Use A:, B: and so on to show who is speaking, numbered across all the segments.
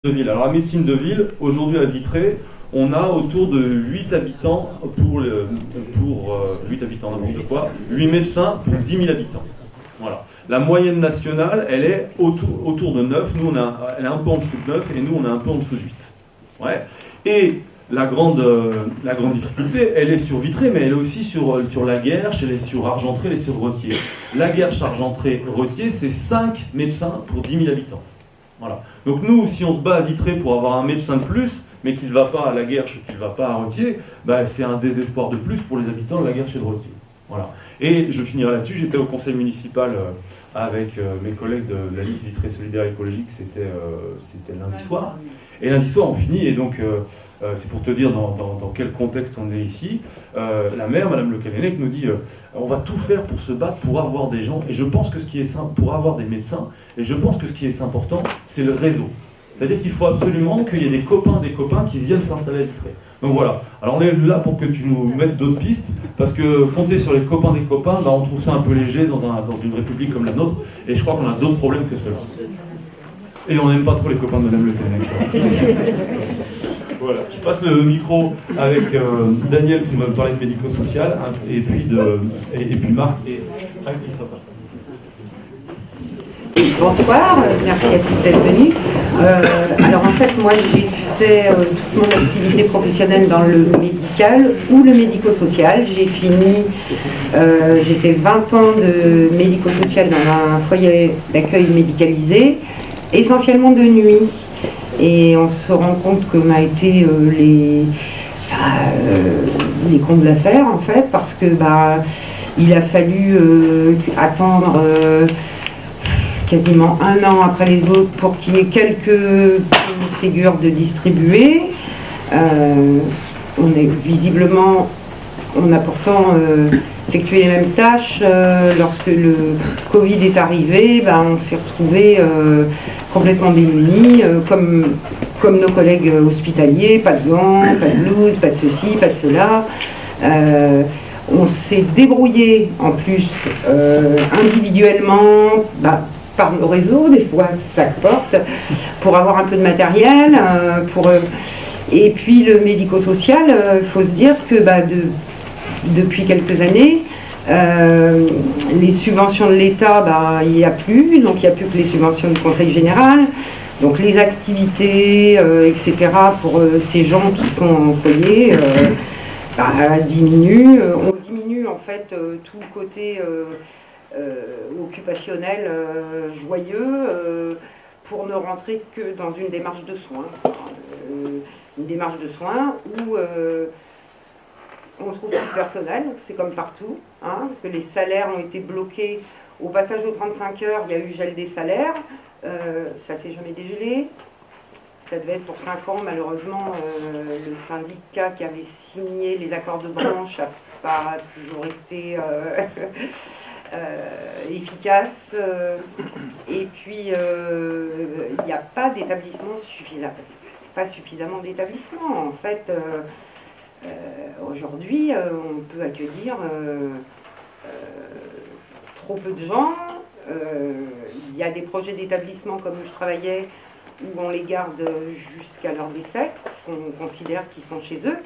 A: de ville. Alors la médecine de ville, aujourd'hui à Vitré, on a autour de 8 habitants pour 8 habitants n'importe quoi, 8 médecins pour 10 000 habitants. Voilà. La moyenne nationale, elle est autour de 9, nous elle est un peu en dessous de 9 et nous on est un peu en dessous de 8. Ouais. Et la grande difficulté, elle est sur Vitré, mais elle est aussi sur la Guerche, elle est sur Argentré, elle est sur Retier. La Guerche, Argentré, Retier, c'est 5 médecins pour 10 000 habitants. Voilà. Donc nous, si on se bat à Vitré pour avoir un médecin de plus, mais qu'il ne va pas à la Guerche ou qu'il ne va pas à Retier, bah, c'est un désespoir de plus pour les habitants de la Guerche et de Retier. Voilà. Et je finirai là-dessus, j'étais au conseil municipal avec mes collègues de la liste Vitré Solidaire Écologique, c'était lundi soir. Et lundi soir, on finit, et donc c'est pour te dire dans quel contexte on est ici. La maire, Madame Le Callennec, nous dit on va tout faire pour se battre, pour avoir des gens, et je pense que ce qui est simple, pour avoir des médecins, et je pense que ce qui est important, c'est le réseau. C'est-à-dire qu'il faut absolument qu'il y ait des copains qui viennent s'installer à Vitré. Donc voilà, alors on est là pour que tu nous mettes d'autres pistes, parce que compter sur les copains des copains, bah, on trouve ça un peu léger dans une république comme la nôtre, et je crois qu'on a d'autres problèmes que ceux-là. Et on n'aime pas trop les copains de Madame Le Callennec. Voilà, je passe le micro avec Daniel qui va me parler de médico-social, hein, et puis Marc et Christophe.
B: Bonsoir, merci à tous d'être venus. Alors en fait, moi j'ai fait toute mon activité professionnelle dans le médical ou le médico-social. J'ai fait 20 ans de médico-social dans un foyer d'accueil médicalisé, essentiellement de nuit. Et on se rend compte que m'a été les cons de l'affaire en fait, parce que il a fallu attendre quasiment un an après les autres pour qu'il y ait quelques Ségur de distribuer. On a pourtant effectué les mêmes tâches. Lorsque le Covid est arrivé, on s'est retrouvés complètement démunis, comme nos collègues hospitaliers, pas de gants, pas de blouse, pas de ceci, pas de cela. On s'est débrouillé en plus individuellement, par le réseau, des fois ça porte, pour avoir un peu de matériel. Et puis le médico-social, il faut se dire que depuis quelques années, les subventions de l'État, il n'y a plus, donc il n'y a plus que les subventions du Conseil général. Donc les activités, etc., pour ces gens qui sont employés, diminuent. On diminue en fait tout le côté occupationnel joyeux pour ne rentrer que dans une démarche de soins. Une démarche de soins où on trouve plus de personnel, c'est comme partout, parce que les salaires ont été bloqués. Au passage aux 35 heures, il y a eu gel des salaires, ça s'est jamais dégelé. Ça devait être pour 5 ans, malheureusement, le syndicat qui avait signé les accords de branche n'a pas toujours été efficace. Et puis, il n'y a pas d'établissement suffisant, pas suffisamment d'établissements. En fait, aujourd'hui, on peut accueillir trop peu de gens. Il y a des projets d'établissement comme où je travaillais, où on les garde jusqu'à leur décès, qu'on considère qu'ils sont chez eux.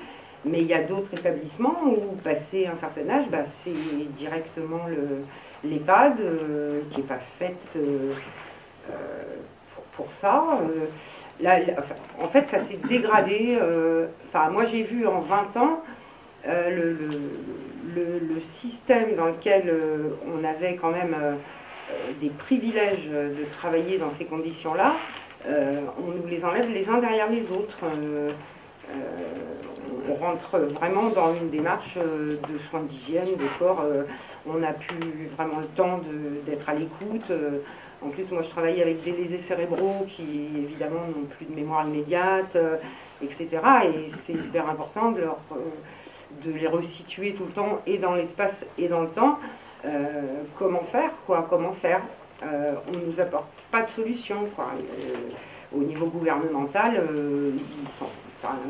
B: Mais il y a d'autres établissements où, passé un certain âge, c'est directement l'EHPAD qui n'est pas faite pour ça. En fait, ça s'est dégradé. Moi, j'ai vu en 20 ans le système dans lequel on avait quand même des privilèges de travailler dans ces conditions-là. On nous les enlève les uns derrière les autres. On rentre vraiment dans une démarche de soins d'hygiène, de corps. On n'a plus vraiment le temps d'être à l'écoute. En plus, moi, je travaille avec des lésés cérébraux qui, évidemment, n'ont plus de mémoire immédiate, etc. Et c'est hyper important de les resituer tout le temps, et dans l'espace et dans le temps. Comment faire, quoi? Comment faire? On ne nous apporte pas de solution, quoi. Au niveau gouvernemental,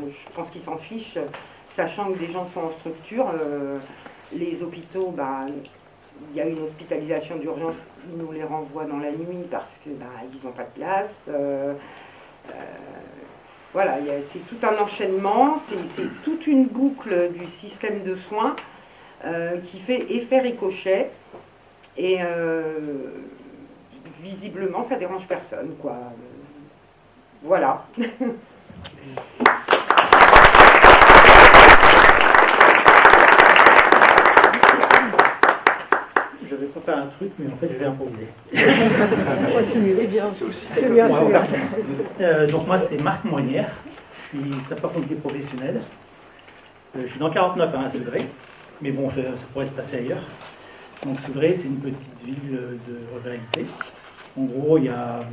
B: je pense qu'ils s'en fichent, sachant que des gens sont en structure. Les hôpitaux, il y a une hospitalisation d'urgence, ils nous les renvoient dans la nuit parce que ils n'ont pas de place. Voilà, c'est tout un enchaînement, c'est toute une boucle du système de soins qui fait effet ricochet. Et visiblement, ça dérange personne, quoi. Voilà.
C: Je vais préparer un truc, mais en fait, je vais improviser.
D: C'est bien. C'est bien.
C: Donc moi, c'est Marc Moinière. Je suis sapeur-pompier professionnel. Je suis dans 49 à Segré, mais bon, ça pourrait se passer ailleurs. Donc Segré, c'est une petite ville de ruralité. En gros, il y a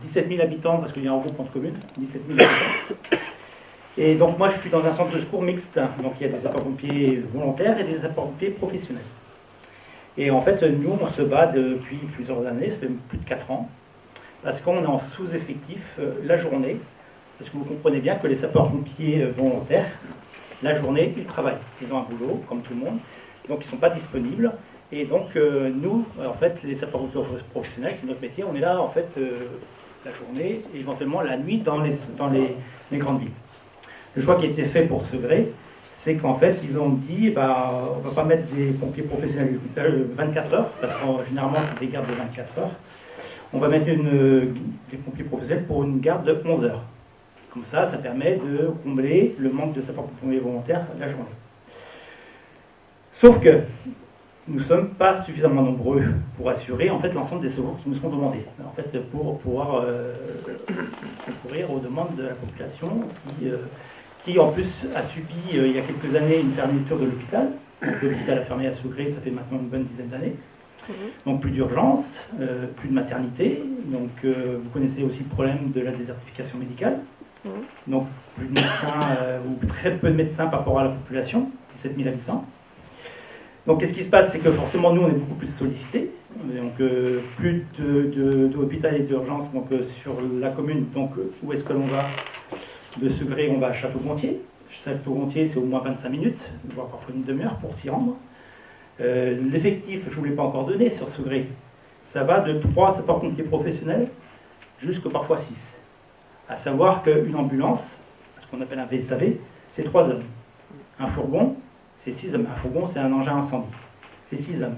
C: 17 000 habitants, parce qu'il y a un regroupement de communes, 17 000 habitants. Et donc moi, je suis dans un centre de secours mixte. Donc il y a des sapeurs-pompiers volontaires et des sapeurs-pompiers professionnels. Et en fait, nous, on se bat depuis plusieurs années, ça fait plus de 4 ans, parce qu'on est en sous-effectif la journée, parce que vous comprenez bien que les sapeurs-pompiers volontaires, la journée, ils travaillent. Ils ont un boulot, comme tout le monde, donc ils ne sont pas disponibles. Et donc, nous, en fait, les sapeurs-pompiers professionnels, c'est notre métier, on est là, en fait, la journée, et éventuellement la nuit dans les grandes villes. Le choix qui a été fait pour Segré, c'est qu'en fait, ils ont dit, on ne va pas mettre des pompiers professionnels 24 heures, parce que généralement, c'est des gardes de 24 heures. On va mettre des pompiers professionnels pour une garde de 11 heures. Comme ça, ça permet de combler le manque de sapeurs-pompiers volontaires la journée. Sauf que nous ne sommes pas suffisamment nombreux pour assurer en fait, l'ensemble des secours qui nous sont demandés. En fait, pour pouvoir concourir aux demandes de la population qui en plus a subi il y a quelques années une fermeture de l'hôpital. L'hôpital a fermé à Segré, ça fait maintenant une bonne dizaine d'années. Donc plus d'urgence, plus de maternité. Donc vous connaissez aussi le problème de la désertification médicale. Donc plus de médecins ou très peu de médecins par rapport à la population, 17 000 habitants. Donc qu'est-ce qui se passe, c'est que forcément nous on est beaucoup plus sollicités. Donc plus d'hôpital et d'urgence donc sur la commune. Donc où est-ce que l'on va? De Segré, on va à Château-Gontier. Château-Gontier, c'est au moins 25 minutes, voire parfois une demi-heure pour s'y rendre. L'effectif, je ne vous l'ai pas encore donné sur Segré, ça va de 3 sapeurs-pompiers professionnels jusqu'à parfois 6. À savoir qu'une ambulance, ce qu'on appelle un VSAV, c'est 3 hommes. Un fourgon, c'est 6 hommes. Un fourgon, c'est un engin incendie. C'est 6 hommes.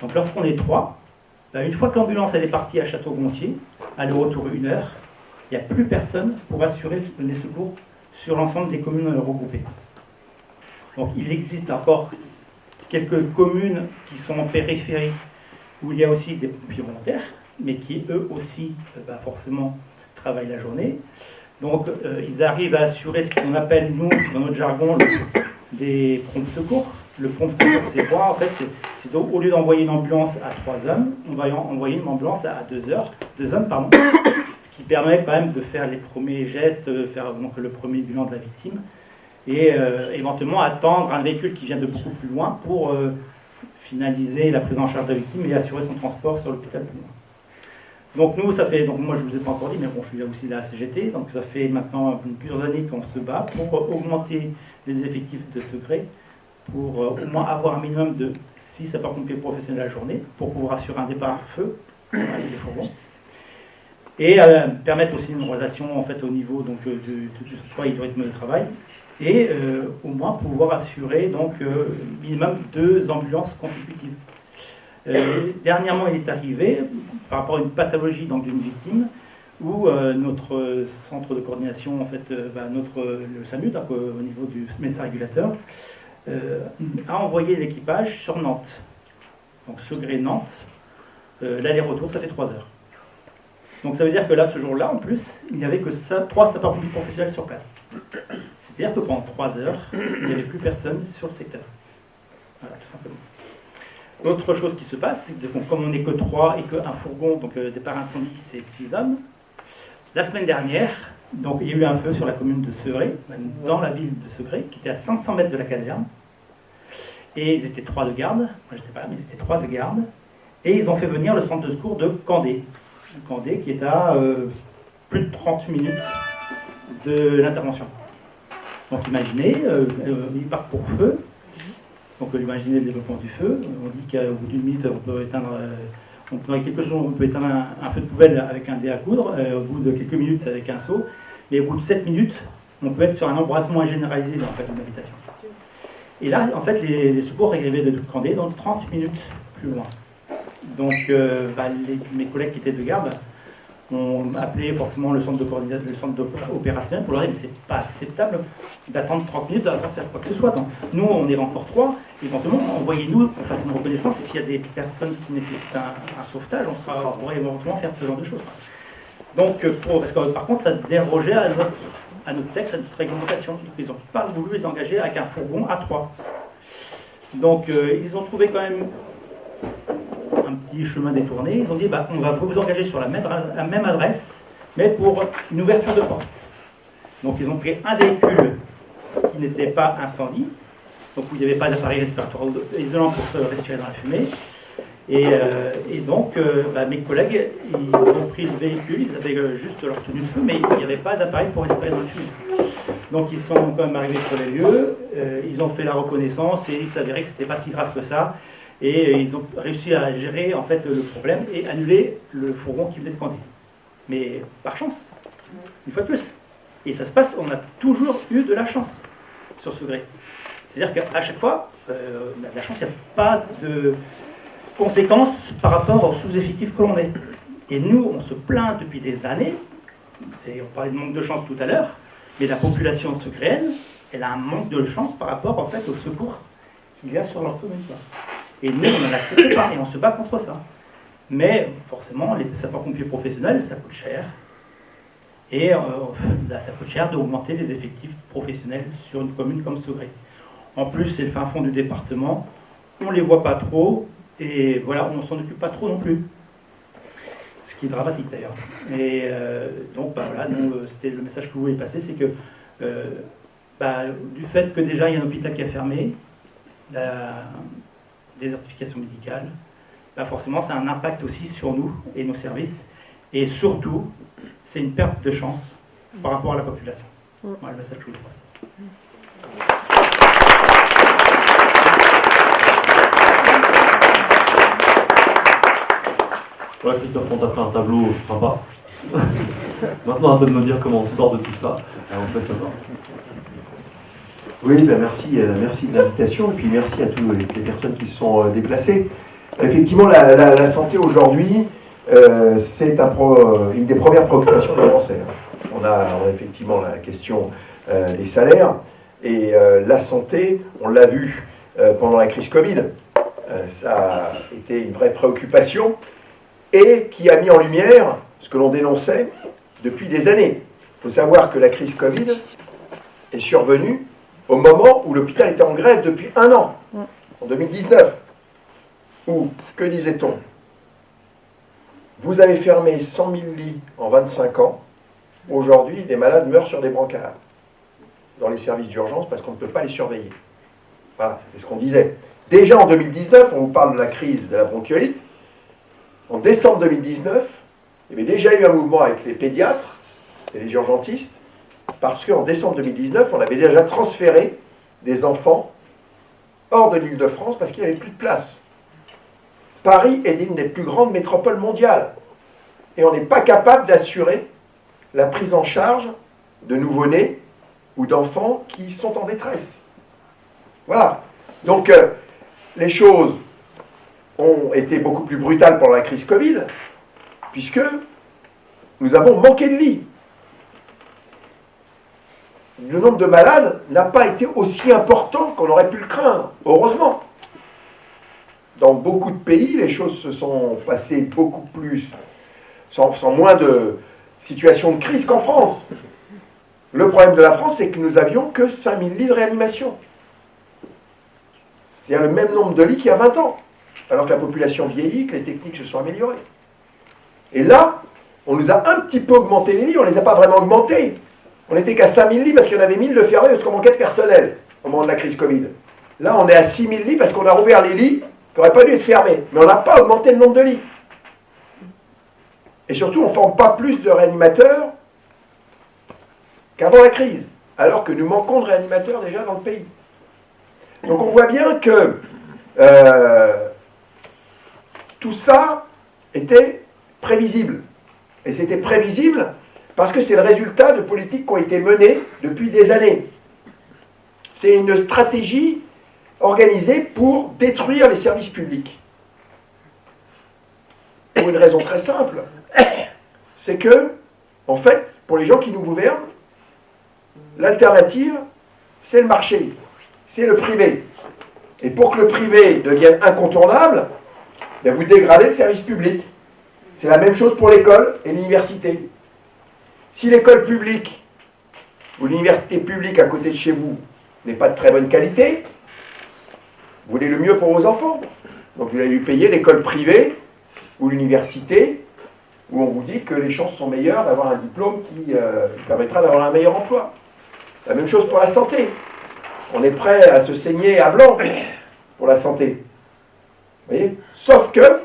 C: Donc lorsqu'on est 3, une fois que l'ambulance elle est partie à Château-Gontier, aller-retour 1 heure, il n'y a plus personne pour assurer les secours sur l'ensemble des communes regroupées. Donc il existe encore quelques communes qui sont en périphérie où il y a aussi des pompiers volontaires, mais qui eux aussi forcément travaillent la journée. Donc ils arrivent à assurer ce qu'on appelle nous, dans notre jargon, des pompes secours. Le pompe secours, c'est quoi en fait? C'est au lieu d'envoyer une ambulance à 3 hommes, on va envoyer une ambulance à 2 hommes, pardon. Ce qui permet quand même de faire les premiers gestes, faire donc le premier bilan de la victime, et éventuellement attendre un véhicule qui vient de beaucoup plus loin pour finaliser la prise en charge de la victime et assurer son transport sur l'hôpital plus loin. Donc nous, ça fait, donc moi je ne vous ai pas encore dit, mais bon, je suis là aussi de la CGT, donc ça fait maintenant plusieurs années qu'on se bat pour augmenter les effectifs de Segré, pour au moins avoir un minimum de 6 sapeurs-pompiers professionnels la journée, pour pouvoir assurer un départ à feu avec des fourgons. Et permettre aussi une relation en fait, au niveau donc, du rythme de travail, et au moins pouvoir assurer donc, minimum 2 ambulances consécutives. Dernièrement, il est arrivé, par rapport à une pathologie d'une victime, où notre centre de coordination, en fait, le SAMU, donc, au niveau du médecin régulateur, a envoyé l'équipage sur Nantes. Donc Segré-Nantes, l'aller-retour, ça fait 3 heures. Donc ça veut dire que là, ce jour-là, en plus, il n'y avait que 3 sapeurs-pompiers professionnels sur place. C'est-à-dire que pendant 3 heures, il n'y avait plus personne sur le secteur. Voilà, tout simplement. Autre chose qui se passe, c'est que comme on n'est que 3 et qu'un fourgon, donc départ incendie, c'est 6 hommes, la semaine dernière, donc, il y a eu un feu sur la commune de Segré, dans la ville de Segré, qui était à 500 mètres de la caserne. Et ils étaient 3 de garde, moi j'étais pas là, mais ils étaient 3 de garde. Et ils ont fait venir le centre de secours de Candé. Candé qui est à plus de 30 minutes de l'intervention. Donc imaginez, ils partent pour feu. Donc imaginez le développement du feu. On dit qu'au bout d'une minute, on peut éteindre, Donc dans quelques secondes, on peut éteindre un feu de poubelle avec un dé à coudre, au bout de quelques minutes, c'est avec un seau, et au bout de 7 minutes, on peut être sur un embrasement généralisé dans une habitation. Et là, en fait, les secours arrivaient de Candé, donc 30 minutes plus loin. Donc mes collègues qui étaient de garde ont appelé forcément le centre de coordination, le centre opérationnel pour leur dire mais c'est pas acceptable d'attendre 30 minutes d'avoir faire quoi que ce soit. Donc, nous, on est encore 3, éventuellement, envoyez-nous, on fasse une reconnaissance, et s'il y a des personnes qui nécessitent un sauvetage, on pourrait éventuellement faire ce genre de choses. Donc, parce que par contre, ça dérogeait à notre texte, à notre réglementation. Ils n'ont pas voulu les engager avec un fourgon à 3. Donc, ils ont trouvé quand même un petit chemin détourné. Ils ont dit, on va vous engager sur la même adresse, mais pour une ouverture de porte. Donc, ils ont pris un véhicule qui n'était pas incendie, donc où il n'y avait pas d'appareil respiratoire isolant pour se respirer dans la fumée. Et donc, mes collègues, ils ont pris le véhicule, ils avaient juste leur tenue de feu, mais il n'y avait pas d'appareil pour respirer dans la fumée. Donc, ils sont quand même arrivés sur les lieux, ils ont fait la reconnaissance, et il s'avérait que ce n'était pas si grave que ça. Et ils ont réussi à gérer en fait le problème et annuler le fourgon qui venait de Candé. Mais par chance, une fois de plus. Et ça se passe, on a toujours eu de la chance sur ce gré. C'est-à-dire qu'à chaque fois, la chance, il n'y a pas de conséquences par rapport aux sous-effectifs que l'on est. Et nous, on se plaint depuis des années, on parlait de manque de chance tout à l'heure, mais la population secréenne, elle a un manque de chance par rapport en fait au secours qu'il y a sur leur commune. Et nous, on ne l'accepte pas et on se bat contre ça. Mais forcément, les sapeurs-pompiers professionnels, ça coûte cher. Et ça coûte cher d'augmenter les effectifs professionnels sur une commune comme Saugré. En plus, c'est le fin fond du département. On ne les voit pas trop. Et voilà, on ne s'en occupe pas trop non plus. Ce qui est dramatique d'ailleurs. Et donc, voilà, c'était le message que vous voulez passer, c'est que du fait que déjà il y a un hôpital qui a fermé, la désertification médicale, forcément ça a un impact aussi sur nous et nos services, et surtout c'est une perte de chance par rapport à la population. Voilà le message que je voulais passer.
A: Voilà, Christophe, on t'a fait un tableau sympa. Maintenant, à toi de nous dire comment on sort de tout ça. Alors, on fait ça.
E: Oui, merci de l'invitation, et puis merci à toutes les personnes qui se sont déplacées. Effectivement, la santé aujourd'hui, c'est une des premières préoccupations des Français. On a effectivement la question des salaires, et la santé, on l'a vu pendant la crise Covid, ça a été une vraie préoccupation, et qui a mis en lumière ce que l'on dénonçait depuis des années. Il faut savoir que la crise Covid est survenue au moment où l'hôpital était en grève depuis 1 an, en 2019, où, que disait-on? Vous avez fermé 100 000 lits en 25 ans, aujourd'hui, les malades meurent sur des brancards dans les services d'urgence parce qu'on ne peut pas les surveiller. Voilà, c'est ce qu'on disait. Déjà en 2019, on vous parle de la crise de la bronchiolite, en décembre 2019, il y avait déjà eu un mouvement avec les pédiatres et les urgentistes, parce qu'en décembre 2019, on avait déjà transféré des enfants hors de l'Île-de-France parce qu'il n'y avait plus de place. Paris est l'une des plus grandes métropoles mondiales. Et on n'est pas capable d'assurer la prise en charge de nouveau-nés ou d'enfants qui sont en détresse. Voilà. Donc, les choses ont été beaucoup plus brutales pendant la crise Covid, puisque nous avons manqué de lits. Le nombre de malades n'a pas été aussi important qu'on aurait pu le craindre, heureusement. Dans beaucoup de pays, les choses se sont passées beaucoup plus, sans moins de situations de crise qu'en France. Le problème de la France, c'est que nous n'avions que 5000 lits de réanimation. C'est-à-dire le même nombre de lits qu'il y a 20 ans, alors que la population vieillit, que les techniques se sont améliorées. Et là, on nous a un petit peu augmenté les lits, on ne les a pas vraiment augmentés. On n'était qu'à 5000 lits parce qu'il y en avait 1000 de fermés parce qu'on manquait de personnel au moment de la crise Covid. Là, on est à 6000 lits parce qu'on a rouvert les lits qui n'auraient pas dû être fermés. Mais on n'a pas augmenté le nombre de lits. Et surtout, on ne forme pas plus de réanimateurs qu'avant la crise, alors que nous manquons de réanimateurs déjà dans le pays. Donc on voit bien que tout ça était prévisible. Et c'était prévisible parce que c'est le résultat de politiques qui ont été menées depuis des années. C'est une stratégie organisée pour détruire les services publics. Pour une raison très simple, c'est que, en fait, pour les gens qui nous gouvernent, l'alternative, c'est le marché, c'est le privé. Et pour que le privé devienne incontournable, ben vous dégradez le service public. C'est la même chose pour l'école et l'université. Si l'école publique ou l'université publique à côté de chez vous n'est pas de très bonne qualité, vous voulez le mieux pour vos enfants. Donc vous allez lui payer l'école privée ou l'université où on vous dit que les chances sont meilleures d'avoir un diplôme qui permettra d'avoir un meilleur emploi. La même chose pour la santé. On est prêt à se saigner à blanc pour la santé. Vous voyez ? Sauf que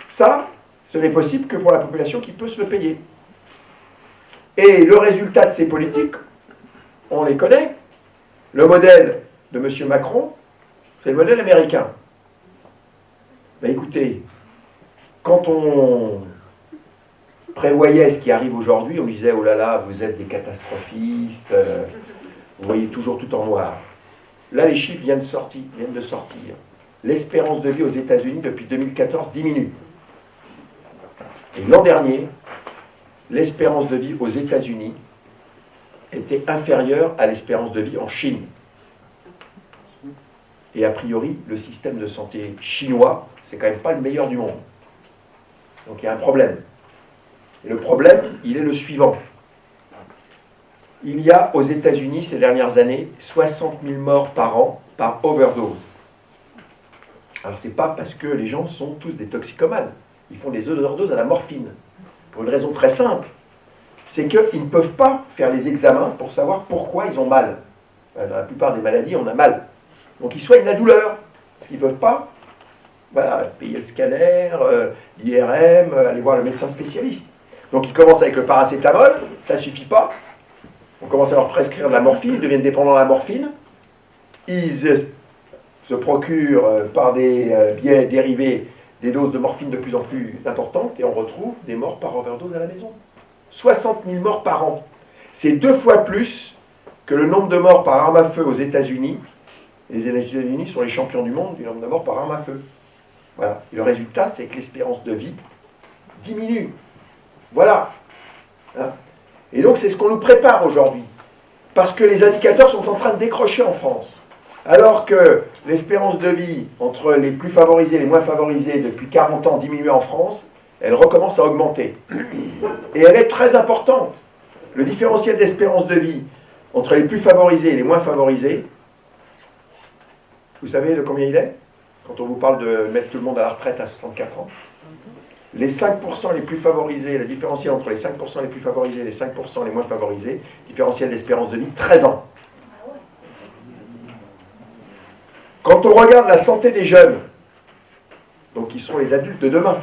E: ça, ce n'est possible que pour la population qui peut se le payer. Et le résultat de ces politiques, on les connaît. Le modèle de M. Macron, c'est le modèle américain. Ben écoutez, quand on prévoyait ce qui arrive aujourd'hui, on disait « Oh là là, vous êtes des catastrophistes, vous voyez toujours tout en noir ». Là, les chiffres viennent de sortir. L'espérance de vie aux États-Unis depuis 2014 diminue. Et l'an dernier, l'espérance de vie aux États-Unis était inférieure à l'espérance de vie en Chine. Et a priori, le système de santé chinois, c'est quand même pas le meilleur du monde. Donc il y a un problème. Et le problème, il est le suivant. Il y a aux États-Unis, ces dernières années, 60 000 morts par an par overdose. Alors c'est pas parce que les gens sont tous des toxicomanes. Ils font des overdoses à la morphine. Pour une raison très simple. C'est qu'ils ne peuvent pas faire les examens pour savoir pourquoi ils ont mal. Dans la plupart des maladies, on a mal. Donc ils soignent la douleur. Parce qu'ils ne peuvent pas payer le scanner, l'IRM, aller voir le médecin spécialiste. Donc ils commencent avec le paracétamol, ça ne suffit pas. On commence à leur prescrire de la morphine, ils deviennent dépendants de la morphine. Ils se procurent par des biais dérivés des doses de morphine de plus en plus importantes et on retrouve des morts par overdose à la maison. 60 000 morts par an. C'est 2 fois plus que le nombre de morts par arme à feu aux États-Unis. Les États-Unis sont les champions du monde du nombre de morts par arme à feu. Voilà. Et le résultat, c'est que l'espérance de vie diminue. Voilà. Hein ? Et donc, c'est ce qu'on nous prépare aujourd'hui. Parce que les indicateurs sont en train de décrocher en France. Alors que l'espérance de vie entre les plus favorisés et les moins favorisés depuis 40 ans diminuait en France, elle recommence à augmenter. Et elle est très importante. Le différentiel d'espérance de vie entre les plus favorisés et les moins favorisés, vous savez de combien il est ? Quand on vous parle de mettre tout le monde à la retraite à 64 ans. Les 5% les plus favorisés, le différentiel entre les 5% les plus favorisés et les 5% les moins favorisés, différentiel d'espérance de vie, 13 ans. Quand on regarde la santé des jeunes, donc qui sont les adultes de demain,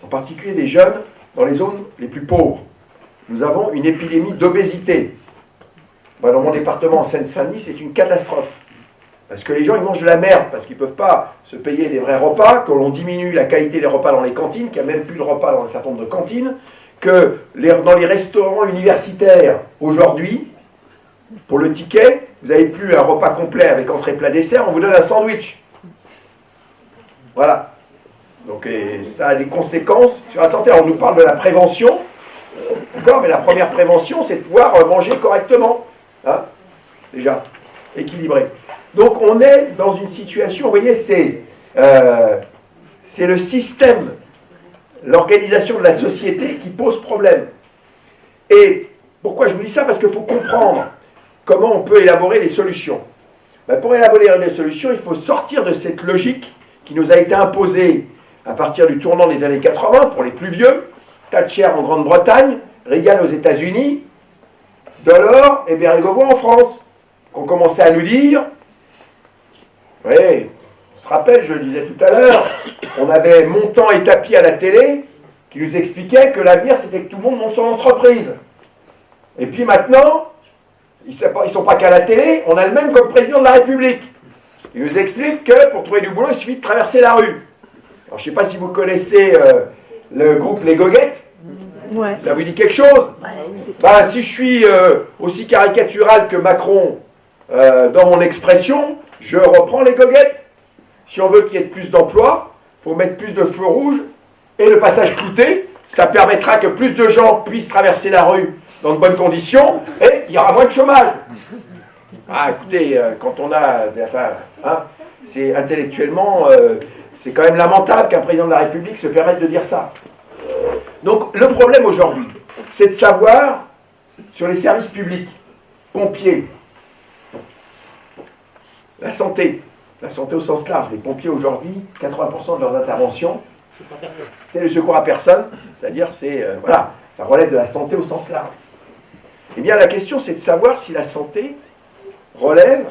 E: en particulier des jeunes dans les zones les plus pauvres, nous avons une épidémie d'obésité. Dans mon département, en Seine-Saint-Denis, c'est une catastrophe. Parce que les gens, ils mangent de la merde, parce qu'ils ne peuvent pas se payer des vrais repas, que l'on diminue la qualité des repas dans les cantines, qu'il n'y a même plus de repas dans un certain nombre de cantines, que dans les restaurants universitaires, aujourd'hui, pour le ticket, vous n'avez plus un repas complet avec entrée, plat, dessert, on vous donne un sandwich. Voilà. Donc ça a des conséquences sur la santé. Alors, on nous parle de la prévention, d'accord, mais la première prévention, c'est de pouvoir manger correctement. Hein, déjà, équilibré. Donc on est dans une situation, vous voyez, c'est le système, l'organisation de la société qui pose problème. Et pourquoi je vous dis ça ? Parce qu'il faut comprendre comment on peut élaborer les solutions. Pour élaborer les solutions, il faut sortir de cette logique qui nous a été imposée à partir du tournant des années 80, pour les plus vieux, Thatcher en Grande-Bretagne, Reagan aux États-Unis, Delors et Bérégovoy en France, qu'on commençait à nous dire... Oui, on se rappelle, je le disais tout à l'heure, on avait Montand et Tapie à la télé qui nous expliquaient que l'avenir, c'était que tout le monde monte son entreprise. Et puis maintenant, ils ne sont pas qu'à la télé, on a le même comme président de la République. Il nous explique que pour trouver du boulot, il suffit de traverser la rue. Alors, je ne sais pas si vous connaissez Le groupe Les Goguettes,
D: Ouais.
E: ça vous dit quelque chose? Bah, si je suis aussi caricatural que Macron dans mon expression, je reprends Les Goguettes. Si on veut qu'il y ait plus d'emplois, il faut mettre plus de feux rouges et le passage clouté. Ça permettra que plus de gens puissent traverser la rue dans de bonnes conditions et il y aura moins de chômage. Ah, écoutez, quand on a... Enfin, hein, c'est intellectuellement... c'est quand même lamentable qu'un président de la République se permette de dire ça. Donc, le problème aujourd'hui, c'est de savoir, sur les services publics, pompiers, la santé au sens large, les pompiers aujourd'hui, 80% de leurs interventions, c'est le secours à personne, c'est-à-dire, voilà, ça relève de la santé au sens large. Eh bien, la question, c'est de savoir si la santé relève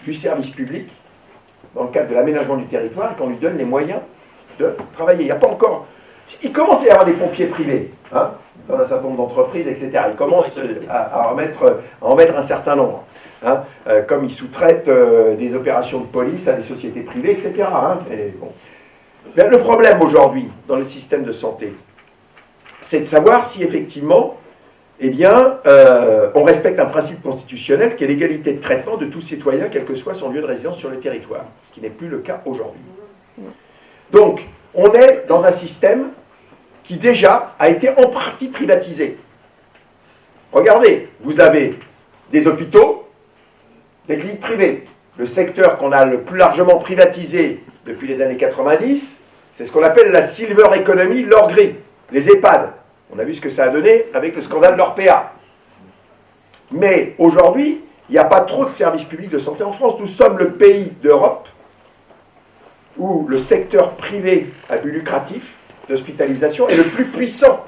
E: du service public, dans le cadre de l'aménagement du territoire, et qu'on lui donne les moyens de travailler. Il n'y a pas encore... Il commence à y avoir des pompiers privés, hein, dans un certain nombre d'entreprises, etc. Ils commencent à en mettre un certain nombre. Hein, comme ils sous-traitent des opérations de police à des sociétés privées, etc. Hein, et bon. Mais le problème aujourd'hui, dans le système de santé, c'est de savoir si effectivement, eh bien, on respecte un principe constitutionnel qui est l'égalité de traitement de tout citoyen, quel que soit son lieu de résidence sur le territoire, ce qui n'est plus le cas aujourd'hui. Donc, on est dans un système qui déjà a été en partie privatisé. Regardez, vous avez des hôpitaux, des cliniques privées. Le secteur qu'on a le plus largement privatisé depuis les années 90, c'est ce qu'on appelle la silver economy, l'or gris, les EHPAD. On a vu ce que ça a donné avec le scandale de l'Orpea. Mais aujourd'hui, il n'y a pas trop de services publics de santé en France. Nous sommes le pays d'Europe où le secteur privé à but lucratif d'hospitalisation est le plus puissant.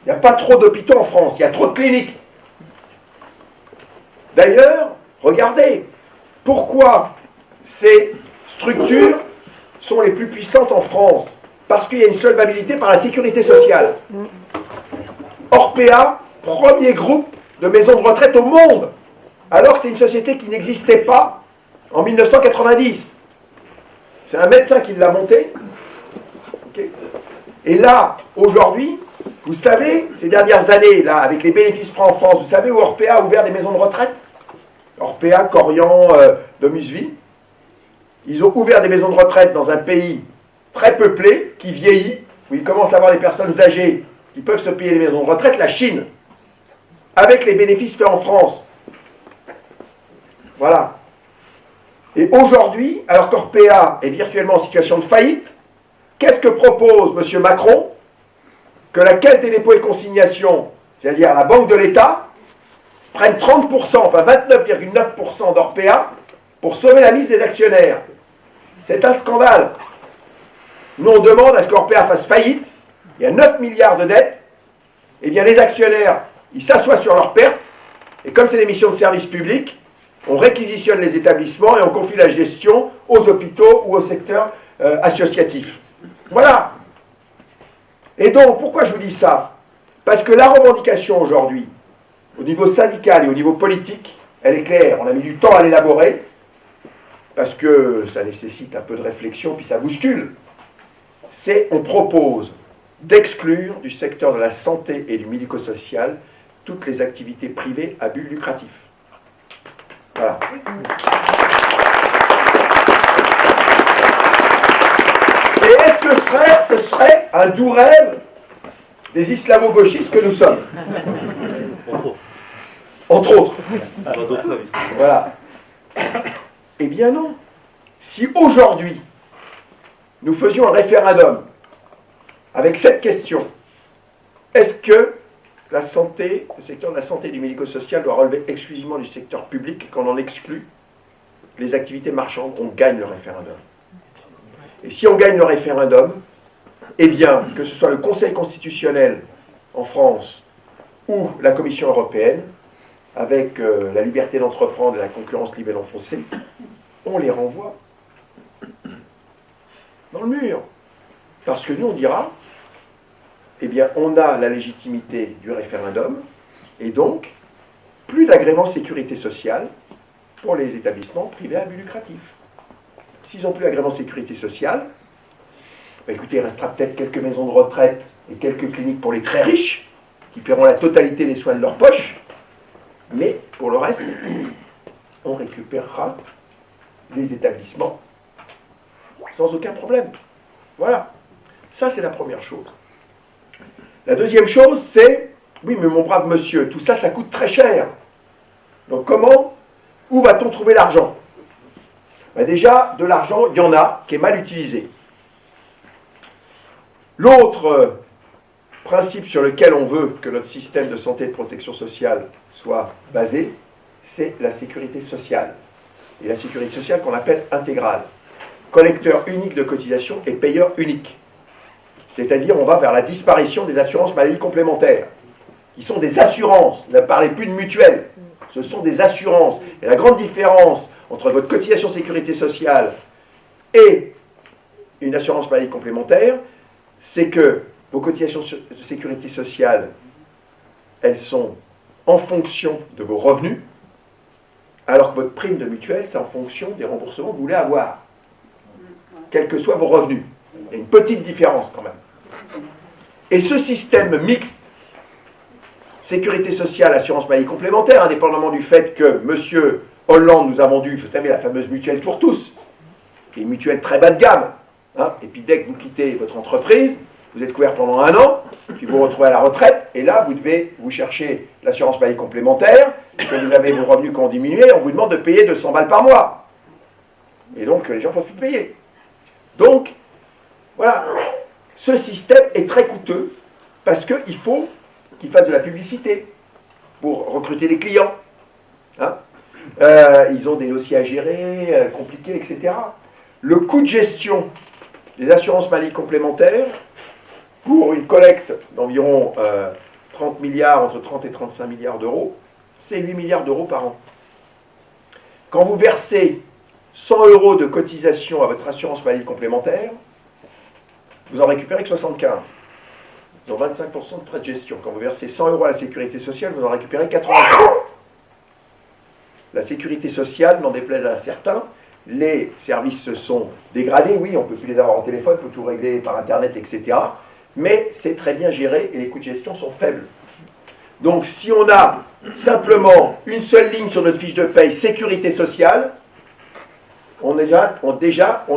E: Il n'y a pas trop d'hôpitaux en France, il y a trop de cliniques. D'ailleurs, regardez, pourquoi ces structures sont les plus puissantes en France? Parce qu'il y a une solvabilité par la sécurité sociale. Orpea, premier groupe de maisons de retraite au monde, alors que c'est une société qui n'existait pas en 1990. C'est un médecin qui l'a monté. Okay. Et là, aujourd'hui, vous savez, ces dernières années, là, avec les bénéfices francs en France, vous savez où Orpea a ouvert des maisons de retraite? Orpea, Corian, Domusvie. Ils ont ouvert des maisons de retraite dans un pays très peuplé, qui vieillit, où il commence à avoir des personnes âgées qui peuvent se payer les maisons de retraite, la Chine, avec les bénéfices faits en France. Voilà. Et aujourd'hui, alors qu'Orpea est virtuellement en situation de faillite, qu'est-ce que propose M. Macron? Que la Caisse des dépôts et consignations, c'est-à-dire la Banque de l'État, prenne 30%, enfin 29,9% d'Orpea pour sauver la mise des actionnaires. C'est un scandale. Nous, on demande à ce qu'Orpea fasse faillite. Il y a 9 milliards de dettes. Eh bien, les actionnaires, ils s'assoient sur leurs pertes. Et comme c'est des missions de service public, on réquisitionne les établissements et on confie la gestion aux hôpitaux ou au secteur associatif. Voilà. Et donc, pourquoi je vous dis ça? Parce que la revendication aujourd'hui, au niveau syndical et au niveau politique, elle est claire. On a mis du temps à l'élaborer, parce que ça nécessite un peu de réflexion, puis ça bouscule. On propose d'exclure du secteur de la santé et du médico-social toutes les activités privées à but lucratif. Voilà. Et est-ce que ce serait un doux rêve des islamo-gauchistes que nous sommes? Entre autres. Voilà. Eh bien non. Si aujourd'hui, nous faisions un référendum avec cette question, est-ce que la santé, le secteur de la santé et du médico-social doit relever exclusivement du secteur public et qu'on en exclut les activités marchandes, on gagne le référendum. Et si on gagne le référendum, eh bien, que ce soit le Conseil constitutionnel en France ou la Commission européenne, avec la liberté d'entreprendre et la concurrence libre et non faussée, on les renvoie dans le mur. Parce que nous, on dira, eh bien, on a la légitimité du référendum, et donc, plus d'agrément sécurité sociale pour les établissements privés à but lucratif. S'ils n'ont plus d'agrément sécurité sociale, bah, écoutez, il restera peut-être quelques maisons de retraite et quelques cliniques pour les très riches, qui paieront la totalité des soins de leur poche, mais pour le reste, on récupérera les établissements sans aucun problème. Voilà. Ça, c'est la première chose. La deuxième chose, c'est, oui, mais mon brave monsieur, tout ça, ça coûte très cher. Donc où va-t-on trouver l'argent? Ben déjà, de l'argent, il y en a qui est mal utilisé. L'autre principe sur lequel on veut que notre système de santé et de protection sociale soit basé, c'est la sécurité sociale. Et la sécurité sociale qu'on appelle intégrale. Collecteur unique de cotisation et payeur unique. C'est-à-dire, on va vers la disparition des assurances maladie complémentaires, qui sont des assurances. Ne parlez plus de mutuelles. Ce sont des assurances. Et la grande différence entre votre cotisation sécurité sociale et une assurance maladie complémentaire, c'est que vos cotisations de sécurité sociale, elles sont en fonction de vos revenus, alors que votre prime de mutuelle, c'est en fonction des remboursements que vous voulez avoir, quels que soient vos revenus. Il y a une petite différence quand même. Et ce système mixte, sécurité sociale, assurance maladie complémentaire, indépendamment du fait que M. Hollande nous a vendu, vous savez, la fameuse mutuelle pour tous, qui est une mutuelle très bas de gamme, hein, et puis dès que vous quittez votre entreprise, vous êtes couvert pendant 1 an, puis vous vous retrouvez à la retraite, et là, vous devez vous chercher l'assurance maladie complémentaire, quand vous avez vos revenus qui ont diminué, on vous demande de payer 200 balles par mois. Et donc, les gens ne peuvent plus payer. Donc, voilà, ce système est très coûteux, parce qu'il faut qu'il fasse de la publicité pour recruter des clients. Hein, ils ont des dossiers à gérer, compliqués, etc. Le coût de gestion des assurances maladie complémentaires, pour une collecte d'environ 30 milliards, entre 30 et 35 milliards d'euros, c'est 8 milliards d'euros par an. Quand vous versez 100 euros de cotisation à votre assurance maladie complémentaire, vous en récupérez que 75. Dans 25% de frais de gestion. Quand vous versez 100 euros à la sécurité sociale, vous en récupérez 95. La sécurité sociale, n'en déplaise à certains, les services se sont dégradés. Oui, on ne peut plus les avoir au téléphone, il faut tout régler par Internet, etc. Mais c'est très bien géré et les coûts de gestion sont faibles. Donc, si on a simplement une seule ligne sur notre fiche de paye, sécurité sociale, on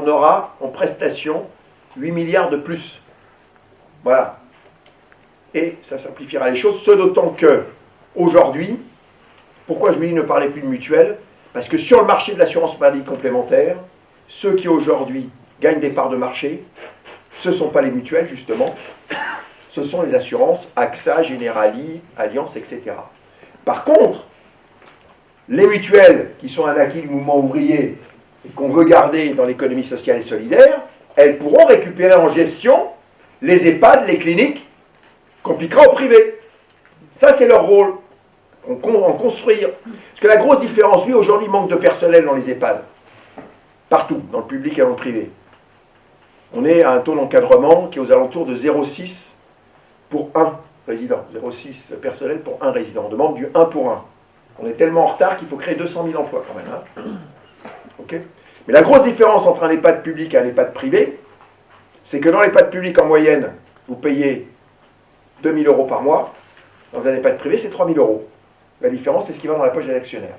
E: aura en prestation 8 milliards de plus. Voilà. Et ça simplifiera les choses, ce d'autant que, aujourd'hui, pourquoi je me dis ne parlez plus de mutuelle? Parce que sur le marché de l'assurance maladie complémentaire, ceux qui aujourd'hui gagnent des parts de marché, ce ne sont pas les mutuelles, justement, ce sont les assurances AXA, Generali, Allianz, etc. Par contre, les mutuelles, qui sont un acquis du mouvement ouvrier et qu'on veut garder dans l'économie sociale et solidaire, elles pourront récupérer en gestion les EHPAD, les cliniques, qu'on piquera au privé. Ça, c'est leur rôle, en construire. Parce que la grosse différence, oui, aujourd'hui, il manque de personnel dans les EHPAD. Partout, dans le public et dans le privé. On est à un taux d'encadrement qui est aux alentours de 0,6 pour 1 résident. 0,6 personnel pour 1 résident. On demande du 1 pour 1. On est tellement en retard qu'il faut créer 200 000 emplois quand même. Hein. Okay. Mais la grosse différence entre un EHPAD public et un EHPAD privé, c'est que dans l'EHPAD public, en moyenne, vous payez 2 000 euros par mois. Dans un EHPAD privé, c'est 3 000 euros. La différence, c'est ce qui va dans la poche des actionnaires.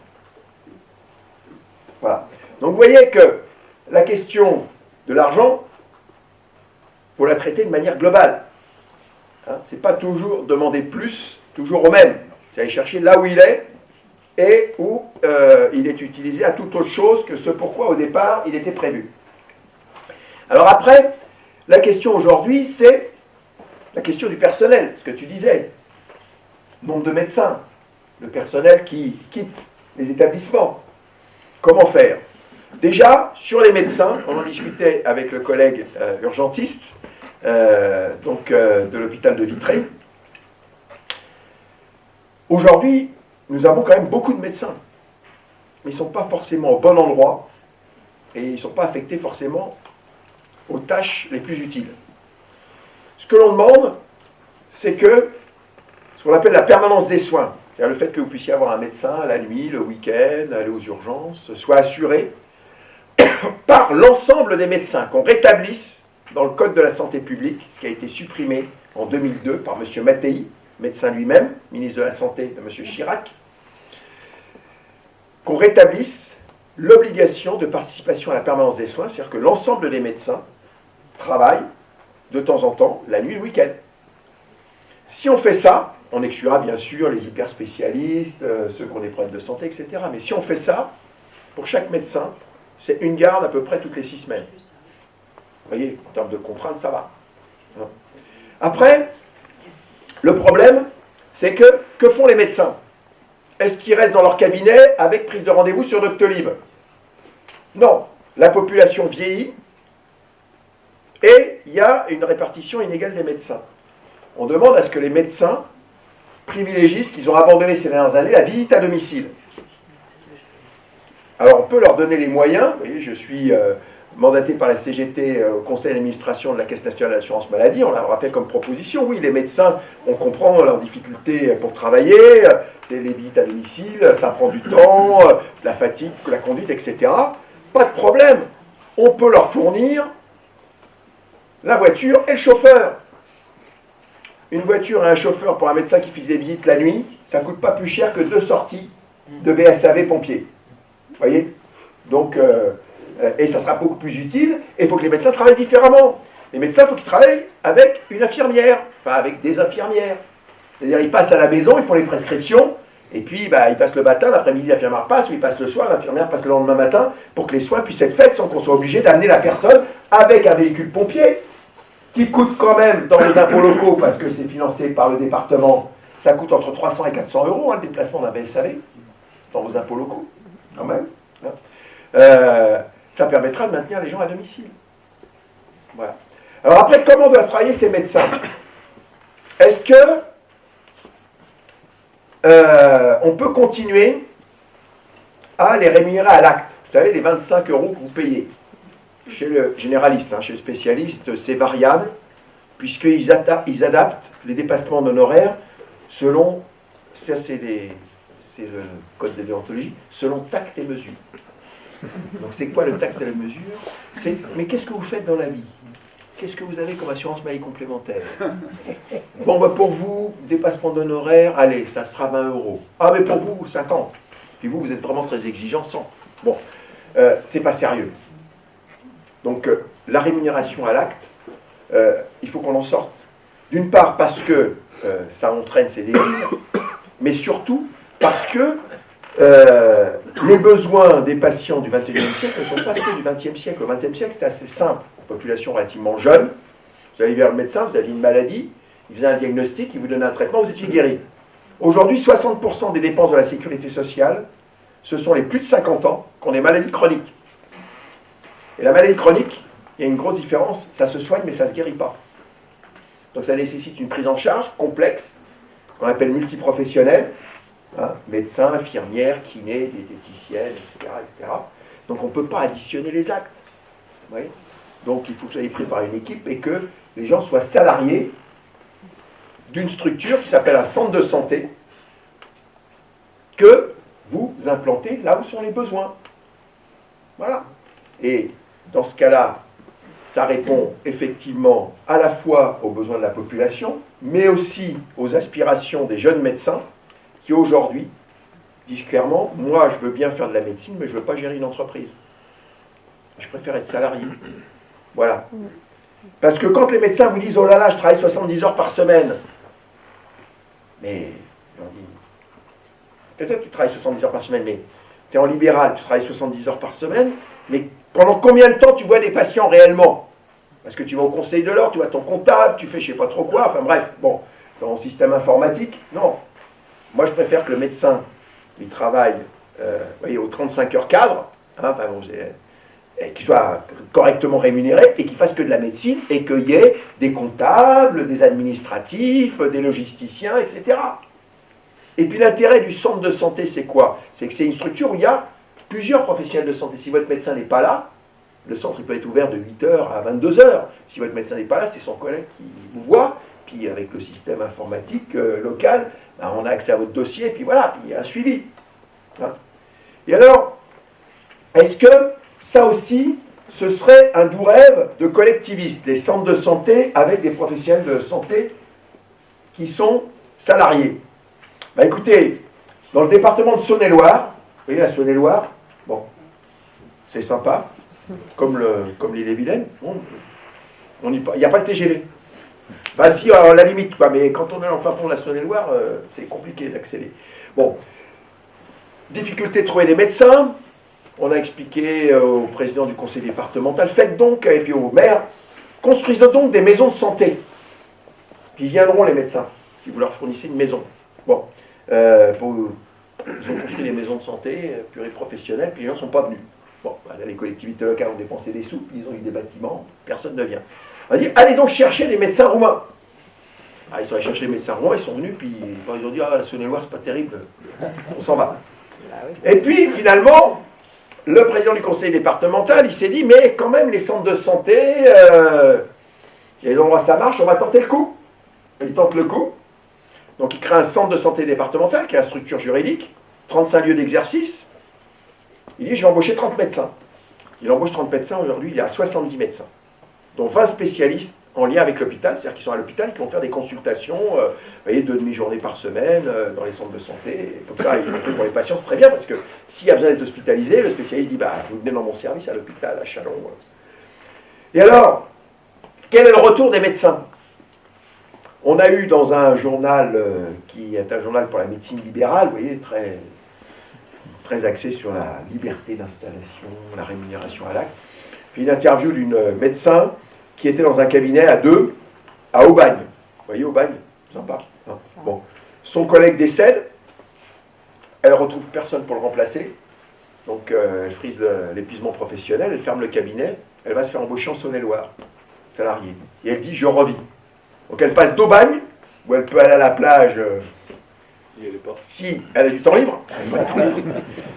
E: Voilà. Donc vous voyez que la question de l'argent, il faut la traiter de manière globale. Hein, ce n'est pas toujours demander plus, toujours au même. C'est aller chercher là où il est et où il est utilisé à toute autre chose que ce pourquoi au départ il était prévu. Alors après, la question aujourd'hui, c'est la question du personnel, ce que tu disais. Nombre de médecins, le personnel qui quitte les établissements. Comment faire? Déjà, sur les médecins, on en discutait avec le collègue urgentiste de l'hôpital de Vitré. Aujourd'hui, nous avons quand même beaucoup de médecins. Mais ils ne sont pas forcément au bon endroit et ils ne sont pas affectés forcément aux tâches les plus utiles. Ce que l'on demande, c'est que ce qu'on appelle la permanence des soins, c'est-à-dire le fait que vous puissiez avoir un médecin la nuit, le week-end, aller aux urgences, soit assuré par l'ensemble des médecins, qu'on rétablisse dans le Code de la santé publique, ce qui a été supprimé en 2002 par M. Mattei, médecin lui-même, ministre de la Santé de M. Chirac, qu'on rétablisse l'obligation de participation à la permanence des soins, c'est-à-dire que l'ensemble des médecins travaillent de temps en temps, la nuit, le week-end. Si on fait ça, on exclura bien sûr les hyperspécialistes, ceux qui ont des problèmes de santé, etc. Mais si on fait ça, pour chaque médecin, c'est une garde à peu près toutes les 6 semaines. Vous voyez, en termes de contraintes, ça va. Après, le problème, c'est que font les médecins? Est-ce qu'ils restent dans leur cabinet avec prise de rendez-vous sur Doctolib? Non. La population vieillit et il y a une répartition inégale des médecins. On demande à ce que les médecins privilégient ce qu'ils ont abandonné ces dernières années, la visite à domicile. Alors on peut leur donner les moyens. Vous voyez, je suis mandaté par la CGT au conseil d'administration de la Caisse nationale d'assurance maladie. On leur a fait comme proposition. Oui, les médecins, on comprend leurs difficultés pour travailler. C'est les visites à domicile, ça prend du temps, la fatigue, la conduite, etc. Pas de problème. On peut leur fournir la voiture et le chauffeur. Une voiture et un chauffeur pour un médecin qui fait des visites la nuit, ça ne coûte pas plus cher que 2 sorties de BSAV pompiers. Vous voyez? Donc, et ça sera beaucoup plus utile, et il faut que les médecins travaillent différemment. Les médecins, il faut qu'ils travaillent avec une infirmière, enfin avec des infirmières. C'est-à-dire, ils passent à la maison, ils font les prescriptions, et puis ils passent le matin, l'après-midi, l'infirmière passe, ou ils passent le soir, l'infirmière passe le lendemain matin, pour que les soins puissent être faits sans qu'on soit obligé d'amener la personne avec un véhicule pompier, qui coûte quand même dans les impôts locaux, parce que c'est financé par le département, ça coûte entre 300 et 400 euros, le déplacement d'un BSAV, dans vos impôts locaux, quand même. Ça permettra de maintenir les gens à domicile. Voilà. Alors après, comment doivent travailler ces médecins? Est-ce que on peut continuer à les rémunérer à l'acte? Vous savez, les 25 euros que vous payez. Chez le généraliste, chez le spécialiste, c'est variable, puisqu'ils adaptent les dépassements d'honoraires selon, ça c'est le code de déontologie, selon tact et mesure. Donc c'est quoi le tact et la mesure? Mais qu'est-ce que vous faites dans la vie? Qu'est-ce que vous avez comme assurance maladie complémentaire? Bon, pour vous, dépassement d'honoraires, allez, ça sera 20 euros. Ah, mais pour vous, 50. Puis vous êtes vraiment très exigeant, 100. Bon, c'est pas sérieux. Donc, la rémunération à l'acte, il faut qu'on en sorte. D'une part, parce que ça entraîne ces dérives, mais surtout parce que les besoins des patients du XXIe siècle ne sont pas ceux du XXe siècle. Au XXe siècle, c'était assez simple. Population relativement jeune, vous allez vers le médecin, vous avez une maladie, il faisait un diagnostic, il vous donnait un traitement, vous étiez guéri. Aujourd'hui, 60% des dépenses de la sécurité sociale, ce sont les plus de 50 ans qui ont des maladies chroniques. Et la maladie chronique, il y a une grosse différence, ça se soigne mais ça ne se guérit pas. Donc ça nécessite une prise en charge complexe, qu'on appelle multiprofessionnelle, médecin, infirmière, kiné, diététicienne, etc., etc. Donc on ne peut pas additionner les actes. Vous voyez ? Donc il faut que vous soyez pris par une équipe et que les gens soient salariés d'une structure qui s'appelle un centre de santé que vous implantez là où sont les besoins. Voilà. Et dans ce cas-là, ça répond effectivement à la fois aux besoins de la population, mais aussi aux aspirations des jeunes médecins qui aujourd'hui disent clairement, moi je veux bien faire de la médecine, mais je ne veux pas gérer une entreprise. Je préfère être salarié. Voilà. Parce que quand les médecins vous disent, oh là là, je travaille 70 heures par semaine, mais on dit, peut-être que tu travailles 70 heures par semaine, mais tu es en libéral, tu travailles 70 heures par semaine, mais pendant combien de temps tu vois des patients réellement? Parce que tu vas au conseil de l'ordre, tu vois ton comptable, tu fais je ne sais pas trop quoi, enfin bref, bon, dans le système informatique, non. Moi je préfère que le médecin, il travaille voyez, aux 35 heures cadre, qu'il soit correctement rémunéré et qu'il fasse que de la médecine et qu'il y ait des comptables, des administratifs, des logisticiens, etc. Et puis l'intérêt du centre de santé, c'est quoi? C'est que c'est une structure où il y a plusieurs professionnels de santé. Si votre médecin n'est pas là, le centre il peut être ouvert de 8h à 22h. Si votre médecin n'est pas là, c'est son collègue qui vous voit. Puis avec le système informatique local, on a accès à votre dossier, et puis voilà, puis il y a un suivi. Et alors, est-ce que ça aussi, ce serait un doux rêve de collectivistes, les centres de santé avec des professionnels de santé qui sont salariés. Bah écoutez, dans le département de Saône-et-Loire, vous voyez la Saône-et-Loire, bon, c'est sympa, comme l'île-et-Vilaine, bon, il n'y a pas le TGV. Enfin si, à la limite, quoi, mais quand on est en fin fond de la Saône-et-Loire, c'est compliqué d'accéder. Bon, difficulté de trouver des médecins. On a expliqué au président du conseil départemental, faites donc, et puis au maire, construisez donc des maisons de santé. Puis viendront les médecins, si vous leur fournissez une maison. Bon, ils ont construit des maisons de santé pluriprofessionnelles, puis les gens ne sont pas venus. Bon, là, les collectivités locales ont dépensé des sous, ils ont eu des bâtiments, personne ne vient. On a dit, allez donc chercher des médecins roumains. Ah, ils sont allés chercher les médecins roumains, ils sont venus, puis ils ont dit, ah, la Saône-et-Loire, c'est pas terrible, on s'en va. Et puis, finalement, le président du conseil départemental, il s'est dit, mais quand même, les centres de santé, il y a des endroits où ça marche, on va tenter le coup. Il tente le coup. Donc, il crée un centre de santé départemental, qui est la structure juridique, 35 lieux d'exercice. Il dit, je vais embaucher 30 médecins. Il embauche 30 médecins, aujourd'hui, il y a 70 médecins, dont 20 spécialistes en lien avec l'hôpital, c'est-à-dire qu'ils sont à l'hôpital, qui vont faire des consultations, vous voyez, 2 demi-journées par semaine, dans les centres de santé. Et comme ça, pour les patients, c'est très bien, parce que s'il y a besoin d'être hospitalisé, le spécialiste dit, bah, vous venez dans mon service à l'hôpital, à Châlons. Et alors, quel est le retour des médecins? On a eu dans un journal, qui est un journal pour la médecine libérale, vous voyez, très, très axé sur la liberté d'installation, la rémunération à l'acte, puis une interview d'une médecin qui était dans un cabinet à 2 à Aubagne. Vous voyez, Aubagne, sympa. Hein, bon. Son collègue décède, elle retrouve personne pour le remplacer, donc elle frise l'épuisement professionnel, elle ferme le cabinet, elle va se faire embaucher en Saône-et-Loire, salariée. Et elle dit, je revis. Donc elle passe d'Aubagne, où elle peut aller à la plage, si elle a du temps libre,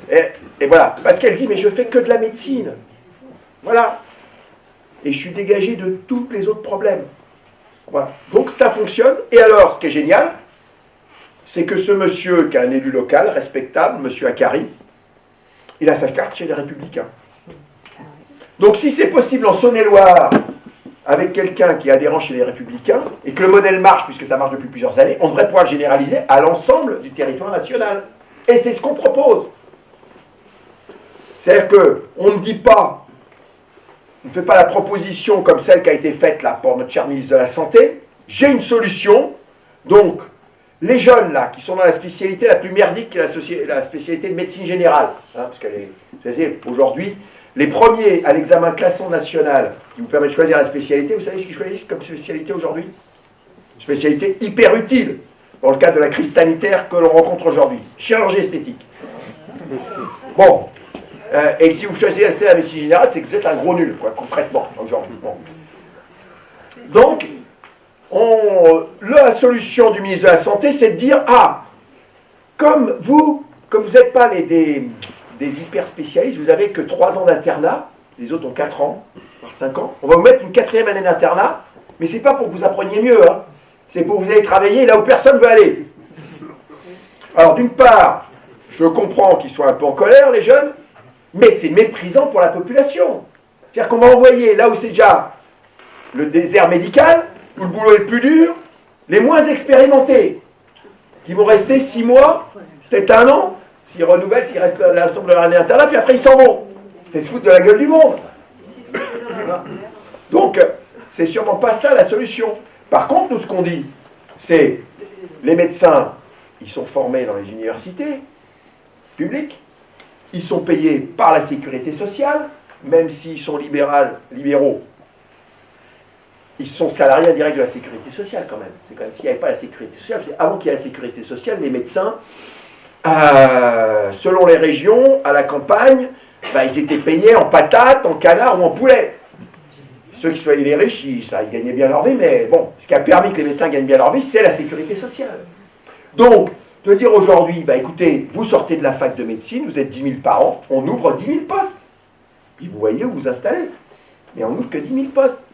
E: et voilà, parce qu'elle dit, mais je fais que de la médecine. Voilà. Et je suis dégagé de tous les autres problèmes. Voilà. Donc ça fonctionne. Et alors, ce qui est génial, c'est que ce monsieur, qui est un élu local, respectable, monsieur Akari, il a sa carte chez les Républicains. Donc si c'est possible en Saône-et-Loire, avec quelqu'un qui est adhérent chez les Républicains, et que le modèle marche, puisque ça marche depuis plusieurs années, on devrait pouvoir le généraliser à l'ensemble du territoire national. Et c'est ce qu'on propose. C'est-à-dire qu'on ne dit pas, on ne fait pas la proposition comme celle qui a été faite là par notre cher ministre de la Santé. J'ai une solution. Donc, les jeunes là, qui sont dans la spécialité la plus merdique, qui est la spécialité de médecine générale, hein, parce qu'elle est, aujourd'hui, les premiers à l'examen classant national qui vous permet de choisir la spécialité, vous savez ce qu'ils choisissent comme spécialité aujourd'hui? Une spécialité hyper utile dans le cadre de la crise sanitaire que l'on rencontre aujourd'hui. Chirurgie esthétique. Bon. Et si vous choisissez la médecine générale, c'est que vous êtes un gros nul, quoi, concrètement, aujourd'hui. Bon. Donc, la solution du ministre de la Santé, c'est de dire, ah, comme vous n'êtes pas des hyper spécialistes, vous n'avez que 3 ans d'internat, les autres ont 4 ans, voire 5 ans, on va vous mettre une 4e année d'internat, mais c'est pas pour que vous appreniez mieux, hein, c'est pour que vous allez travailler là où personne ne veut aller. Alors, d'une part, je comprends qu'ils soient un peu en colère, les jeunes, mais c'est méprisant pour la population. C'est-à-dire qu'on va envoyer là où c'est déjà le désert médical, où le boulot est le plus dur, les moins expérimentés, qui vont rester 6 mois, peut-être 1 an, s'ils renouvellent, s'ils restent l'ensemble de leur année internat, puis après ils s'en vont. C'est se foutre de la gueule du monde. Donc, c'est sûrement pas ça la solution. Par contre, nous, ce qu'on dit, c'est les médecins, ils sont formés dans les universités publiques, ils sont payés par la sécurité sociale, même s'ils sont libéraux, ils sont salariés indirects de la sécurité sociale quand même. C'est quand même s'il n'y avait pas la sécurité sociale, avant qu'il y ait la sécurité sociale, les médecins, selon les régions, à la campagne, ils étaient payés en patates, en canard ou en poulet. Ceux qui soient les riches, ils gagnaient bien leur vie, mais bon, ce qui a permis que les médecins gagnent bien leur vie, c'est la sécurité sociale. Donc, de dire aujourd'hui, écoutez, vous sortez de la fac de médecine, vous êtes 10 000 par an, on ouvre 10 000 postes. Puis vous voyez où vous installez. Mais on n'ouvre que 10 000 postes,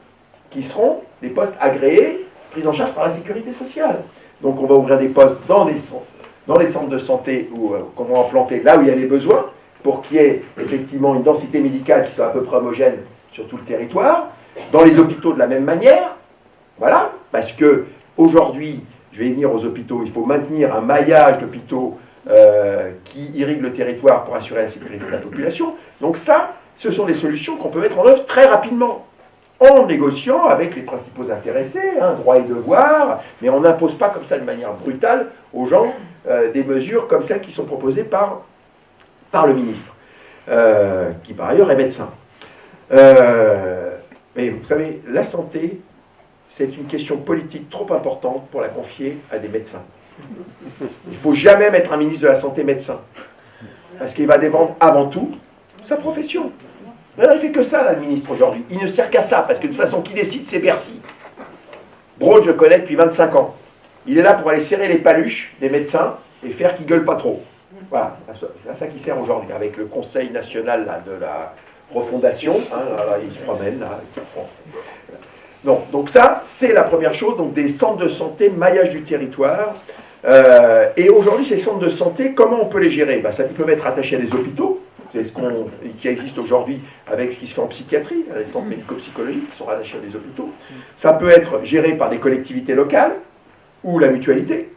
E: qui seront des postes agréés, pris en charge par la sécurité sociale. Donc on va ouvrir des postes dans les centres de santé, ou qu'on va implanter là où il y a les besoins, pour qu'il y ait effectivement une densité médicale qui soit à peu près homogène sur tout le territoire, dans les hôpitaux de la même manière, voilà, parce que aujourd'hui, je vais y venir aux hôpitaux, il faut maintenir un maillage d'hôpitaux qui irrigue le territoire pour assurer la sécurité de la population. Donc ça, ce sont des solutions qu'on peut mettre en œuvre très rapidement, en négociant avec les principaux intéressés, droits et devoirs, mais on n'impose pas comme ça de manière brutale aux gens des mesures comme celles qui sont proposées par le ministre, qui par ailleurs est médecin. Mais vous savez, la santé, c'est une question politique trop importante pour la confier à des médecins. Il ne faut jamais mettre un ministre de la Santé médecin, parce qu'il va défendre avant tout sa profession. Mais il ne fait que ça, là, le ministre, aujourd'hui. Il ne sert qu'à ça, parce que de toute façon, qui décide, c'est Bercy. Braun, je connais depuis 25 ans. Il est là pour aller serrer les paluches des médecins et faire qu'ils ne gueulent pas trop. Voilà, c'est à ça qu'il sert aujourd'hui, avec le Conseil national là, de la refondation. Là, il se promène, là. Non, donc ça, c'est la première chose, donc des centres de santé, maillage du territoire. Et aujourd'hui, ces centres de santé, comment on peut les gérer? Ça peut être attaché à des hôpitaux, c'est ce qui existe aujourd'hui avec ce qui se fait en psychiatrie, les centres médico-psychologiques qui sont rattachés à des hôpitaux. Ça peut être géré par des collectivités locales, ou la mutualité,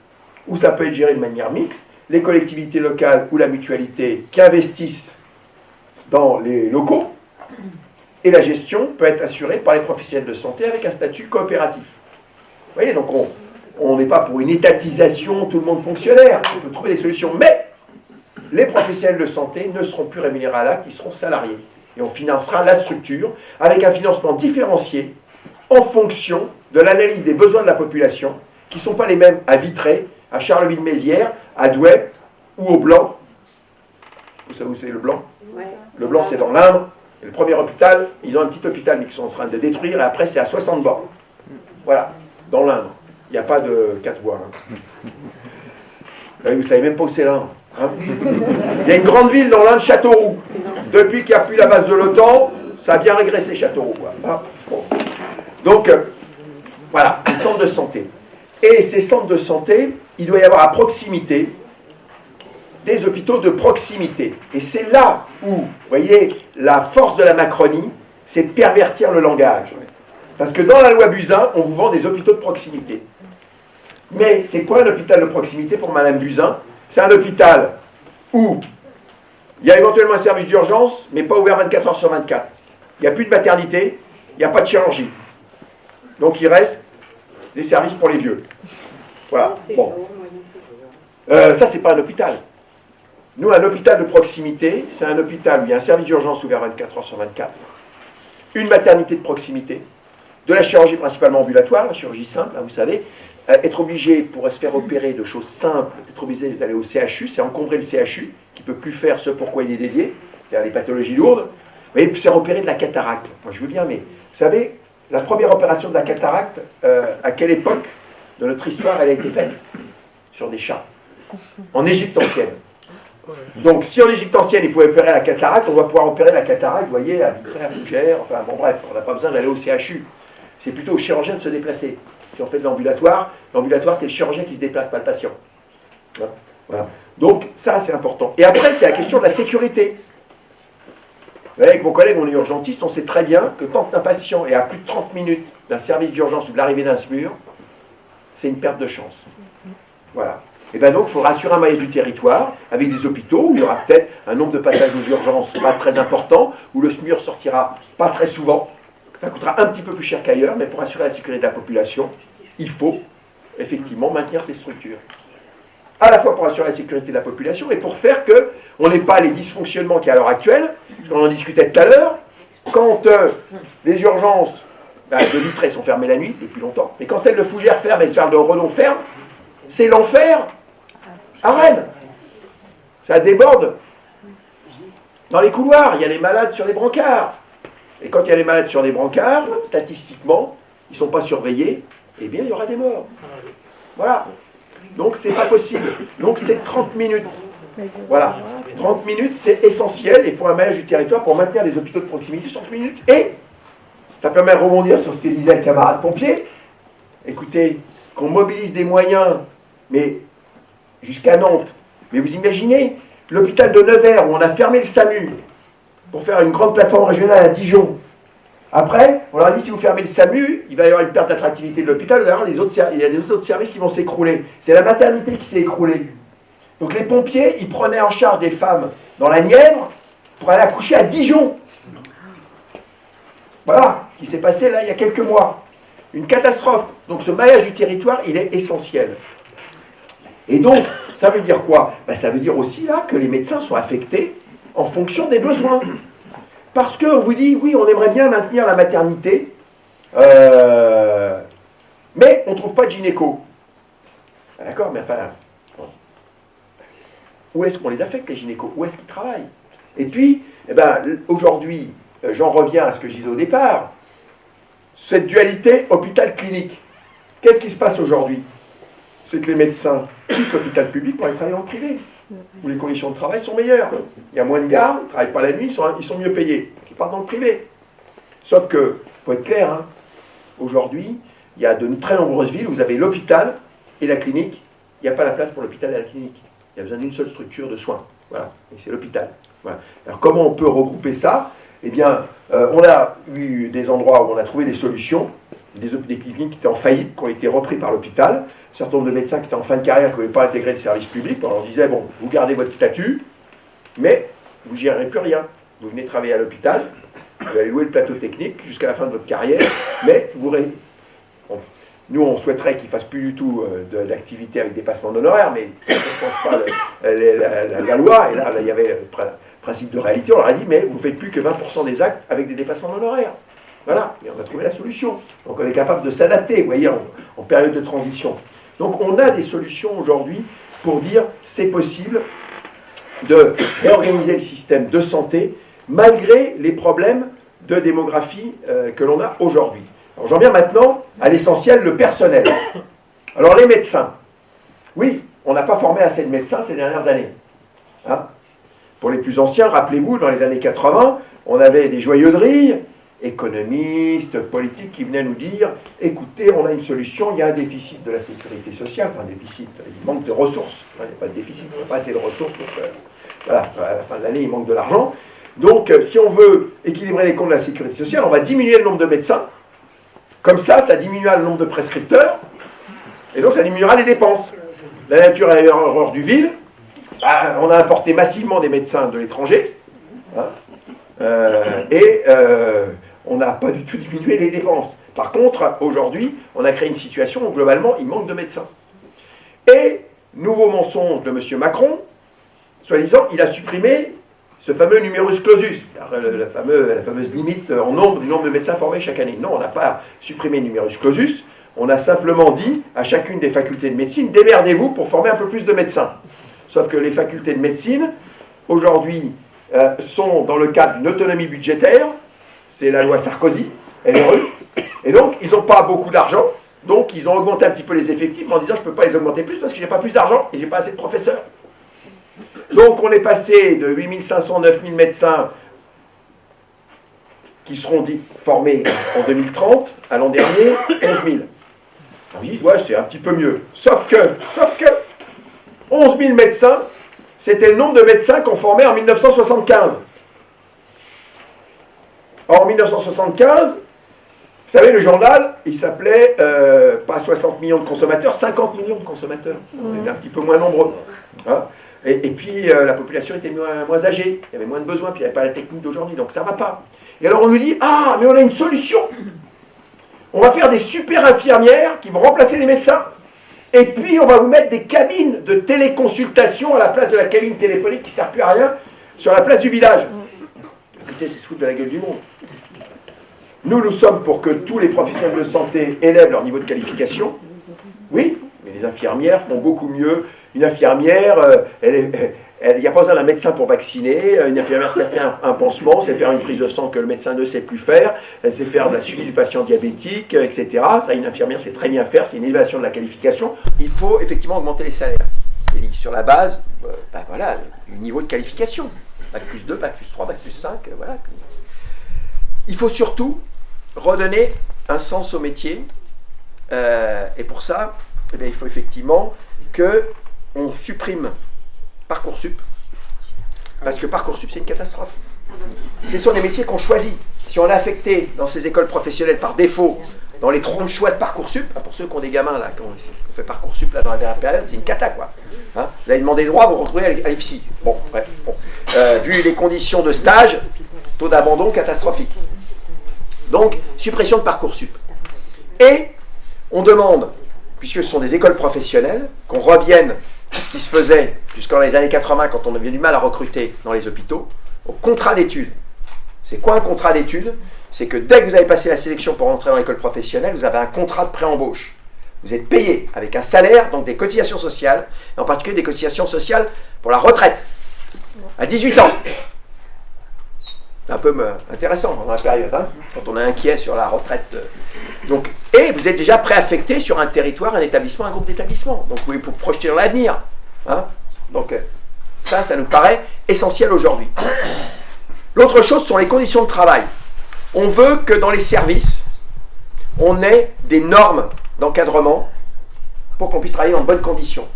E: ou ça peut être géré de manière mixte, les collectivités locales ou la mutualité qui investissent dans les locaux, et la gestion peut être assurée par les professionnels de santé avec un statut coopératif. Vous voyez, donc on n'est pas pour une étatisation, tout le monde fonctionnaire, on peut trouver des solutions, mais les professionnels de santé ne seront plus rémunérés à l'acte, ils seront salariés. Et on financera la structure avec un financement différencié en fonction de l'analyse des besoins de la population, qui ne sont pas les mêmes à Vitré, à Charleville-Mézières, à Douai ou au Blanc. Vous savez où c'est le Blanc? Le Blanc, c'est dans l'Indre. Et le premier hôpital, ils ont un petit hôpital, mais qu'ils sont en train de détruire, et après, c'est à 60 bornes. Voilà, dans l'Indre. Il n'y a pas de 4 voies. Vous ne savez même pas où c'est l'Indre. Il y a une grande ville dans l'Inde, Châteauroux. Depuis qu'il n'y a plus la base de l'OTAN, ça a bien régressé, Châteauroux. Bon. Donc, voilà, les centres de santé. Et ces centres de santé, il doit y avoir à proximité des hôpitaux de proximité. Et c'est là où, vous voyez, la force de la Macronie, c'est de pervertir le langage. Parce que dans la loi Buzyn, on vous vend des hôpitaux de proximité. Mais c'est quoi un hôpital de proximité pour Madame Buzyn? C'est un hôpital où il y a éventuellement un service d'urgence, mais pas ouvert 24 heures sur 24. Il n'y a plus de maternité, il n'y a pas de chirurgie. Donc il reste des services pour les vieux. Voilà. Bon. Ça, c'est pas un hôpital. Nous, un hôpital de proximité, c'est un hôpital où il y a un service d'urgence ouvert 24 heures sur 24, une maternité de proximité, de la chirurgie principalement ambulatoire, la chirurgie simple, vous savez, être obligé, pour se faire opérer de choses simples, être obligé d'aller au CHU, c'est encombrer le CHU, qui ne peut plus faire ce pourquoi il est dédié, c'est-à-dire les pathologies lourdes, mais se faire opérer de la cataracte. Moi, je veux bien, mais vous savez, la première opération de la cataracte, à quelle époque de notre histoire elle a été faite? Sur des chats. En Égypte ancienne. Donc, si en Égypte ancienne, ils pouvaient opérer la cataracte, on va pouvoir opérer la cataracte, vous voyez, à Vitré, à Fougères, enfin bon bref, on n'a pas besoin d'aller au CHU. C'est plutôt au chirurgien de se déplacer. Si on fait de l'ambulatoire, c'est le chirurgien qui se déplace, pas le patient. Voilà. Donc, ça, c'est important. Et après, c'est la question de la sécurité. Vous voyez, avec mon collègue, on est urgentiste, on sait très bien que quand un patient est à plus de 30 minutes d'un service d'urgence ou de l'arrivée d'un SMUR, c'est une perte de chance. Voilà. Et bien donc, il faudra assurer un maillage du territoire avec des hôpitaux où il y aura peut-être un nombre de passages aux urgences pas très important, où le SMUR sortira pas très souvent. Ça coûtera un petit peu plus cher qu'ailleurs, mais pour assurer la sécurité de la population, il faut effectivement maintenir ces structures. À la fois pour assurer la sécurité de la population et pour faire qu'on n'ait pas les dysfonctionnements qu'il y a à l'heure actuelle, parce qu'on en discutait tout à l'heure, quand les urgences de Vitré sont fermées la nuit depuis longtemps, mais quand celles de Fougères ferment et celles de Redon ferment, c'est l'enfer à Rennes. Ça déborde. Dans les couloirs, il y a les malades sur les brancards. Et quand il y a les malades sur les brancards, statistiquement, ils ne sont pas surveillés, eh bien, il y aura des morts. Voilà. Donc, c'est pas possible. Donc, c'est 30 minutes. Voilà. 30 minutes, c'est essentiel. Il faut un maillage du territoire pour maintenir les hôpitaux de proximité sur 30 minutes. Et ça permet de rebondir sur ce que disait le camarade pompier. Écoutez, qu'on mobilise des moyens, mais jusqu'à Nantes. Mais vous imaginez, l'hôpital de Nevers, où on a fermé le SAMU pour faire une grande plateforme régionale à Dijon, Après, on leur a dit, si vous fermez le SAMU, il va y avoir une perte d'attractivité de l'hôpital, il va y avoir il y a des autres services qui vont s'écrouler. C'est la maternité qui s'est écroulée. Donc les pompiers, ils prenaient en charge des femmes dans la Nièvre pour aller accoucher à Dijon. Voilà ce qui s'est passé là il y a quelques mois. Une catastrophe. Donc ce maillage du territoire, il est essentiel. Et donc, ça veut dire quoi? Ça veut dire aussi là que les médecins sont affectés en fonction des besoins. Parce qu'on vous dit, oui, on aimerait bien maintenir la maternité, mais on ne trouve pas de gynéco. D'accord, mais enfin, bon. Où est-ce qu'on les affecte, les gynécos? Où est-ce qu'ils travaillent? Et puis, aujourd'hui, j'en reviens à ce que je disais au départ, cette dualité hôpital-clinique. Qu'est-ce qui se passe aujourd'hui? C'est que les médecins quittent l'hôpital public pour aller travailler dans le privé, où les conditions de travail sont meilleures. Il y a moins de gardes, ils ne travaillent pas la nuit, ils sont mieux payés. Ils partent dans le privé. Sauf que, il faut être clair, hein, aujourd'hui, il y a de très nombreuses villes où vous avez l'hôpital et la clinique. Il n'y a pas la place pour l'hôpital et la clinique. Il y a besoin d'une seule structure de soins. Voilà, et c'est l'hôpital. Voilà. Alors comment on peut regrouper ça? Eh bien, on a eu des endroits où on a trouvé des solutions, des cliniques qui étaient en faillite, qui ont été repris par l'hôpital, un certain nombre de médecins qui étaient en fin de carrière, qui ne pouvaient pas intégrer le service public. On leur disait, bon, vous gardez votre statut, mais vous ne gérerez plus rien. Vous venez travailler à l'hôpital, vous allez louer le plateau technique jusqu'à la fin de votre carrière, mais nous, on souhaiterait qu'ils ne fassent plus du tout d'activité avec dépassement d'honoraires, mais on ne change pas la loi, et là, il y avait le principe de réalité, on leur a dit, mais vous ne faites plus que 20% des actes avec des dépassements d'honoraires. Voilà, et on a trouvé la solution. Donc on est capable de s'adapter, vous voyez, en période de transition. Donc on a des solutions aujourd'hui pour dire c'est possible de réorganiser le système de santé malgré les problèmes de démographie que l'on a aujourd'hui. Alors j'en viens maintenant à l'essentiel, le personnel. Alors les médecins. Oui, on n'a pas formé assez de médecins ces dernières années. Hein? Pour les plus anciens, rappelez-vous, dans les années 80, on avait des joyeuseries, économistes, politiques qui venaient nous dire « Écoutez, on a une solution, il y a un déficit de la sécurité sociale, enfin déficit, il manque de ressources. Il n'y a pas de déficit, il n'y a pas assez de ressources. Donc, voilà, à la fin de l'année, il manque de l'argent. Donc, si on veut équilibrer les comptes de la sécurité sociale, on va diminuer le nombre de médecins. Comme ça diminuera le nombre de prescripteurs, et donc ça diminuera les dépenses. La nature est horreur du vil. On a importé massivement des médecins de l'étranger, hein, on n'a pas du tout diminué les dépenses. Par contre, aujourd'hui, on a créé une situation où globalement, il manque de médecins. Et, nouveau mensonge de M. Macron, soi-disant, il a supprimé ce fameux numerus clausus, la fameuse limite en nombre du nombre de médecins formés chaque année. Non, on n'a pas supprimé le numerus clausus, on a simplement dit à chacune des facultés de médecine, démerdez-vous pour former un peu plus de médecins. Sauf que les facultés de médecine, aujourd'hui, sont dans le cadre d'une autonomie budgétaire, c'est la loi Sarkozy, LRE, et donc ils n'ont pas beaucoup d'argent, donc ils ont augmenté un petit peu les effectifs en disant je ne peux pas les augmenter plus parce que je n'ai pas plus d'argent et je n'ai pas assez de professeurs. Donc on est passé de 8500, 9000 médecins qui seront formés en 2030 à l'an dernier, 11 000. On dit ouais c'est un petit peu mieux. Sauf que 11 000 médecins, c'était le nombre de médecins qu'on formait en 1975. Or, en 1975, vous savez, le journal, il s'appelait pas 60 millions de consommateurs, 50 millions de consommateurs. On était un petit peu moins nombreux. Hein, et puis, la population était moins âgée, il y avait moins de besoins, puis il n'y avait pas la technique d'aujourd'hui, donc ça ne va pas. Et alors, on nous dit, ah, mais on a une solution. On va faire des super infirmières qui vont remplacer les médecins. Et puis, on va vous mettre des cabines de téléconsultation à la place de la cabine téléphonique qui ne sert plus à rien sur la place du village. Écoutez, c'est se foutre de la gueule du monde. Nous sommes pour que tous les professionnels de santé élèvent leur niveau de qualification. Oui, mais les infirmières font beaucoup mieux. Une infirmière, il n'y a pas besoin d'un médecin pour vacciner. Une infirmière sait faire un pansement, sait faire une prise de sang que le médecin ne sait plus faire. Elle sait faire de la suivi du patient diabétique, etc. Ça, une infirmière sait très bien faire. C'est une élévation de la qualification. Il faut effectivement augmenter les salaires. Et sur la base, voilà, le niveau de qualification. Bac plus 2, Bac plus 3, Bac plus 5, voilà. Il faut surtout redonner un sens au métier. Et pour ça, il faut effectivement qu'on supprime Parcoursup. Parce que Parcoursup, c'est une catastrophe. Ce sont des métiers qu'on choisit. si on est affecté dans ces écoles professionnelles par défaut, dans les troncs de choix de Parcoursup, pour ceux qui ont des gamins là, qui ont fait Parcoursup là, dans la dernière période, c'est une cata quoi. Hein, vous avez demandé droit, vous vous retrouvez à l'IFSI. Bon, bref. Bon. Vu les conditions de stage, taux d'abandon catastrophique. Donc, suppression de Parcoursup. Et on demande, puisque ce sont des écoles professionnelles, qu'on revienne à ce qui se faisait jusqu'en les années 80 quand on avait du mal à recruter dans les hôpitaux, au contrat d'études. C'est quoi un contrat d'études? C'est que dès que vous avez passé la sélection pour entrer dans l'école professionnelle, vous avez un contrat de pré-embauche. Vous êtes payé avec un salaire, donc des cotisations sociales, et en particulier des cotisations sociales pour la retraite, à 18 ans. C'est un peu intéressant dans la période, hein, quand on est inquiet sur la retraite. Donc, et vous êtes déjà préaffecté sur un territoire, un établissement, un groupe d'établissements. Donc vous pouvez vous projeter dans l'avenir. Hein. Donc ça nous paraît essentiel aujourd'hui. L'autre chose sont les conditions de travail. On veut que dans les services, on ait des normes d'encadrement pour qu'on puisse travailler dans de bonnes conditions.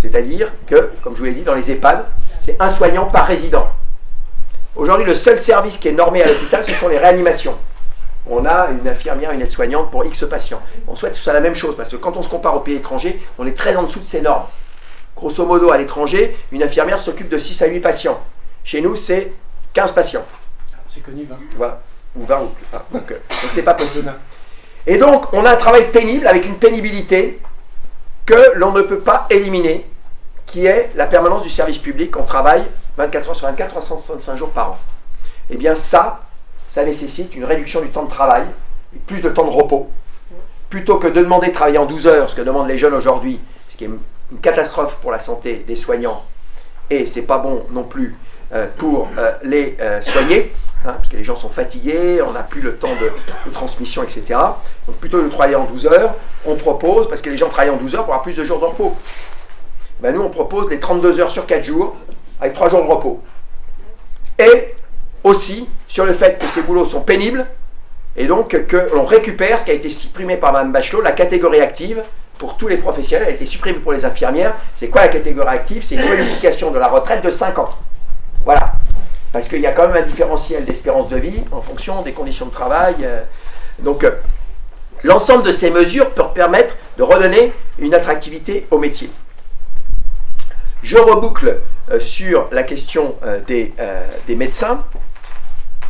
E: C'est-à-dire que, comme je vous l'ai dit, dans les EHPAD, c'est un soignant par résident. Aujourd'hui, le seul service qui est normé à l'hôpital, ce sont les réanimations. On a une infirmière, une aide-soignante pour X patients. On souhaite que ce soit la même chose, parce que quand on se compare aux pays étrangers, on est très en dessous de ces normes. Grosso modo, à l'étranger, une infirmière s'occupe de 6 à 8 patients. Chez nous, c'est 15 patients.
F: C'est connu, 20.
E: Voilà, ou 20 ou plus. Ah, donc c'est pas possible. Et donc, on a un travail pénible, avec une pénibilité que l'on ne peut pas éliminer, qui est la permanence du service public. On travaille 24 heures sur 24, 365 jours par an. Eh bien ça nécessite une réduction du temps de travail, et plus de temps de repos. Plutôt que de demander de travailler en 12 heures, ce que demandent les jeunes aujourd'hui, ce qui est une catastrophe pour la santé des soignants, et c'est pas bon non plus pour les soignés, hein, parce que les gens sont fatigués, on n'a plus le temps de transmission, etc. Donc plutôt que de travailler en 12 heures, on propose, parce que les gens travaillent en 12 heures pour avoir plus de jours de repos. Ben nous, on propose les 32 heures sur 4 jours, avec 3 jours de repos. Et aussi sur le fait que ces boulots sont pénibles, et donc que l'on récupère ce qui a été supprimé par Mme Bachelot, la catégorie active, pour tous les professionnels, elle a été supprimée pour les infirmières. C'est quoi la catégorie active? C'est une bonification de la retraite de 5 ans. Voilà. Parce qu'il y a quand même un différentiel d'espérance de vie en fonction des conditions de travail. Donc, l'ensemble de ces mesures peut permettre de redonner une attractivité au métier. Je reboucle sur la question des médecins,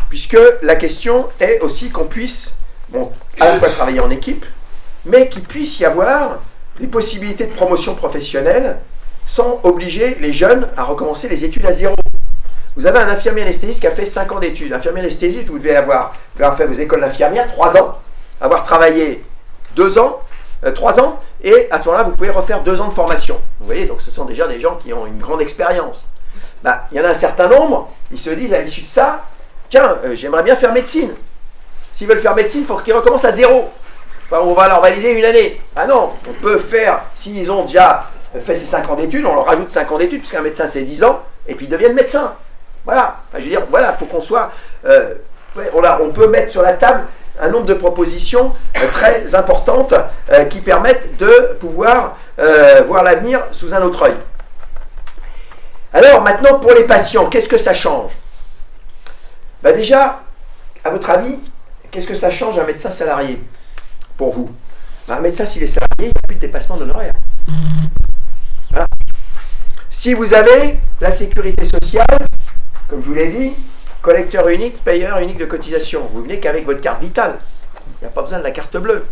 E: puisque la question est aussi qu'on puisse, bon, à la fois travailler en équipe, mais qu'il puisse y avoir des possibilités de promotion professionnelle sans obliger les jeunes à recommencer les études à zéro. Vous avez un infirmier anesthésiste qui a fait 5 ans d'études. Infirmier anesthésiste, vous devez avoir fait vos écoles d'infirmière 3 ans, avoir travaillé 3 ans, et à ce moment-là, vous pouvez refaire 2 ans de formation. Vous voyez, donc ce sont déjà des gens qui ont une grande expérience. Il y en a un certain nombre, ils se disent à l'issue de ça, tiens, j'aimerais bien faire médecine. S'ils veulent faire médecine, il faut qu'ils recommencent à zéro. Enfin, on va leur valider une année. Ah non, on peut faire, s'ils ont déjà fait ces 5 ans d'études, on leur rajoute 5 ans d'études, puisqu'un médecin c'est 10 ans, et puis ils deviennent médecins. Voilà, enfin, je veux dire, voilà, il faut qu'on soit... on peut mettre sur la table un nombre de propositions très importantes qui permettent de pouvoir voir l'avenir sous un autre œil. Alors maintenant, pour les patients, qu'est-ce que ça change? Déjà, à votre avis, qu'est-ce que ça change un médecin salarié pour vous? Un médecin, s'il est salarié, il n'y a plus de dépassement d'honoraires. Voilà. Si vous avez la sécurité sociale, comme je vous l'ai dit, collecteur unique, payeur unique de cotisation. Vous venez qu'avec votre carte vitale. Il n'y a pas besoin de la carte bleue.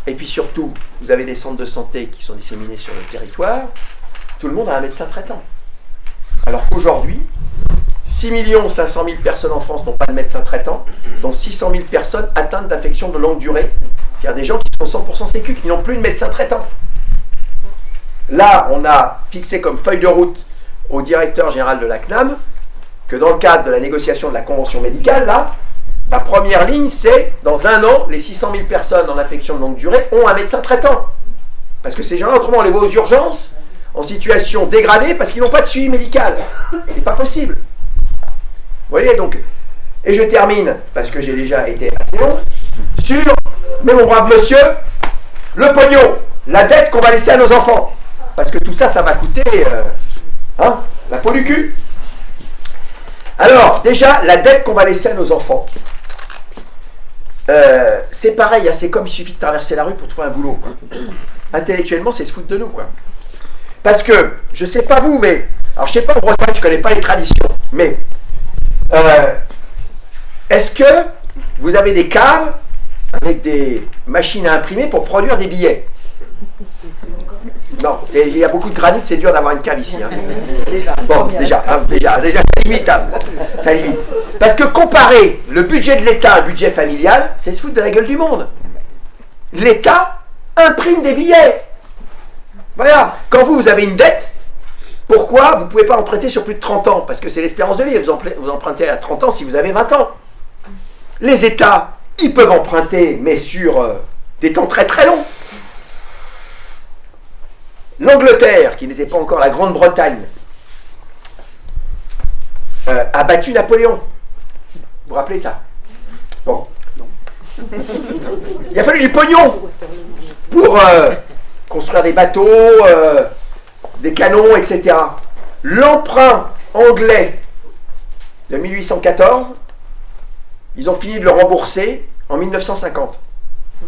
E: Et puis surtout, vous avez des centres de santé qui sont disséminés sur le territoire. Tout le monde a un médecin traitant. Alors qu'aujourd'hui, 6 500 000 personnes en France n'ont pas de médecin traitant, dont 600 000 personnes atteintes d'infections de longue durée. C'est-à-dire des gens qui sont 100% sécu, qui n'ont plus de médecin traitant. Là, on a fixé comme feuille de route au directeur général de la CNAM que dans le cadre de la négociation de la convention médicale, là, la première ligne, c'est dans 1 an, les 600 000 personnes en affection de longue durée ont un médecin traitant. Parce que ces gens-là, autrement, on les voit aux urgences, en situation dégradée, parce qu'ils n'ont pas de suivi médical. C'est pas possible. Vous voyez, donc, et je termine, parce que j'ai déjà été assez long, sur, mais mon brave monsieur, le pognon, la dette qu'on va laisser à nos enfants. Parce que tout ça, ça va coûter, la peau du cul. Alors, déjà, la dette qu'on va laisser à nos enfants. c'est pareil, hein, c'est comme il suffit de traverser la rue pour trouver un boulot, quoi. Intellectuellement, c'est se foutre de nous, quoi. Parce que, je sais pas vous, mais... Alors, je sais pas en Bretagne, je connais pas les traditions, mais... est-ce que vous avez des caves avec des machines à imprimer pour produire des billets? Non, il y a beaucoup de granit, c'est dur d'avoir une cave ici. Hein. Bon, déjà, ça limite, hein. Ça limite. Parce que comparer le budget de l'État au budget familial, c'est se foutre de la gueule du monde. L'État imprime des billets. Voilà. Quand vous avez une dette, pourquoi vous ne pouvez pas emprunter sur plus de 30 ans? Parce que c'est l'espérance de vie. Vous empruntez à 30 ans si vous avez 20 ans. Les États, ils peuvent emprunter, mais sur des temps très très longs. L'Angleterre, qui n'était pas encore la Grande-Bretagne, a battu Napoléon. Vous vous rappelez ça? Bon. Il a fallu du pognon pour construire des bateaux, des canons, etc. L'emprunt anglais de 1814, ils ont fini de le rembourser en 1950. Vous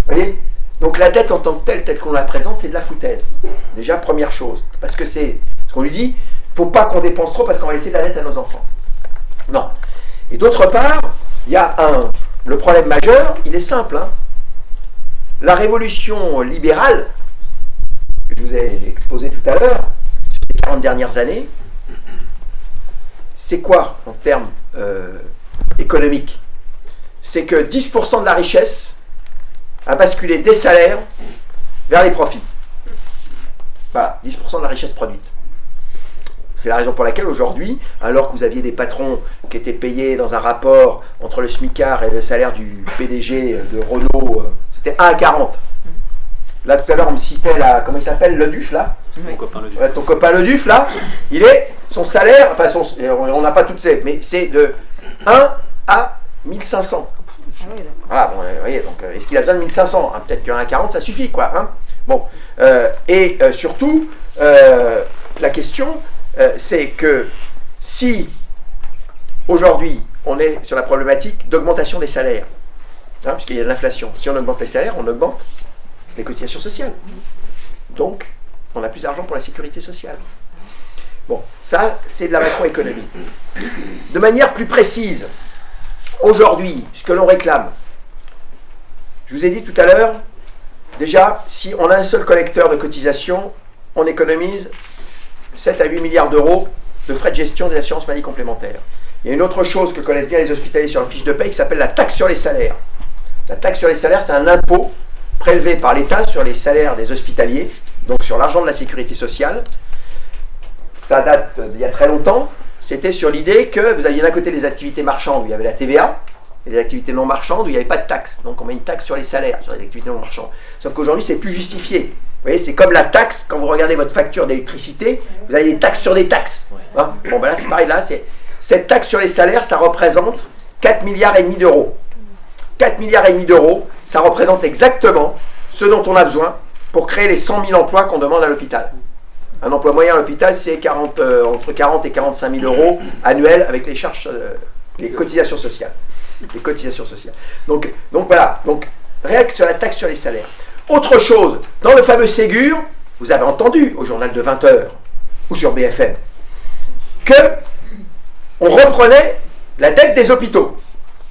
E: voyez? Donc la dette en tant que telle qu'on la présente, c'est de la foutaise. Déjà, première chose. Parce que c'est ce qu'on lui dit, il ne faut pas qu'on dépense trop parce qu'on va laisser de la dette à nos enfants. Non. Et d'autre part, il y a le problème majeur, il est simple. Hein. La révolution libérale, que je vous ai exposée tout à l'heure, sur les 40 dernières années, c'est quoi en termes économiques? C'est que 10% de la richesse a basculé des salaires vers les profits. Voilà, 10% de la richesse produite. C'est la raison pour laquelle aujourd'hui, alors que vous aviez des patrons qui étaient payés dans un rapport entre le SMICAR et le salaire du PDG de Renault, c'était 1 à 40. Là, tout à l'heure, on me citait, comment il s'appelle, Le Duf, là?
F: Mon copain Le Duf.
E: Ouais, ton copain Le Duf, là, son salaire, enfin, on n'a pas toutes ces, mais c'est de 1 à 1500. Voilà, bon, vous voyez, donc, est-ce qu'il a besoin de 1500 hein? Peut-être qu'un à 40, ça suffit, quoi. Hein, bon, surtout, la question, c'est que si, aujourd'hui, on est sur la problématique d'augmentation des salaires, hein, puisqu'il y a de l'inflation, si on augmente les salaires, on augmente les cotisations sociales. Donc, on a plus d'argent pour la sécurité sociale. Bon, ça, c'est de la macroéconomie. De manière plus précise, aujourd'hui, ce que l'on réclame, je vous ai dit tout à l'heure, déjà, si on a un seul collecteur de cotisation, on économise 7 à 8 milliards d'euros de frais de gestion des assurances maladie complémentaires. Il y a une autre chose que connaissent bien les hospitaliers sur la fiche de paie qui s'appelle la taxe sur les salaires. La taxe sur les salaires, c'est un impôt prélevé par l'État sur les salaires des hospitaliers, donc sur l'argent de la sécurité sociale. Ça date d'il y a très longtemps. C'était sur l'idée que vous aviez d'un côté les activités marchandes où il y avait la TVA, et les activités non marchandes où il n'y avait pas de taxe. Donc on met une taxe sur les salaires, sur les activités non marchandes. Sauf qu'aujourd'hui, c'est plus justifié. Vous voyez, c'est comme la taxe, quand vous regardez votre facture d'électricité, vous avez des taxes sur des taxes. Hein, bon, ben là, c'est pareil, là, cette taxe sur les salaires, ça représente 4,5 milliards d'euros. 4,5 milliards d'euros, ça représente exactement ce dont on a besoin pour créer les 100 000 emplois qu'on demande à l'hôpital. Un emploi moyen à l'hôpital, c'est entre 40 et 45 000 euros annuels avec les charges, les cotisations sociales. Les cotisations sociales. Donc voilà, rien que sur la taxe sur les salaires. Autre chose, dans le fameux Ségur, vous avez entendu au journal de 20h ou sur BFM que on reprenait la dette des hôpitaux.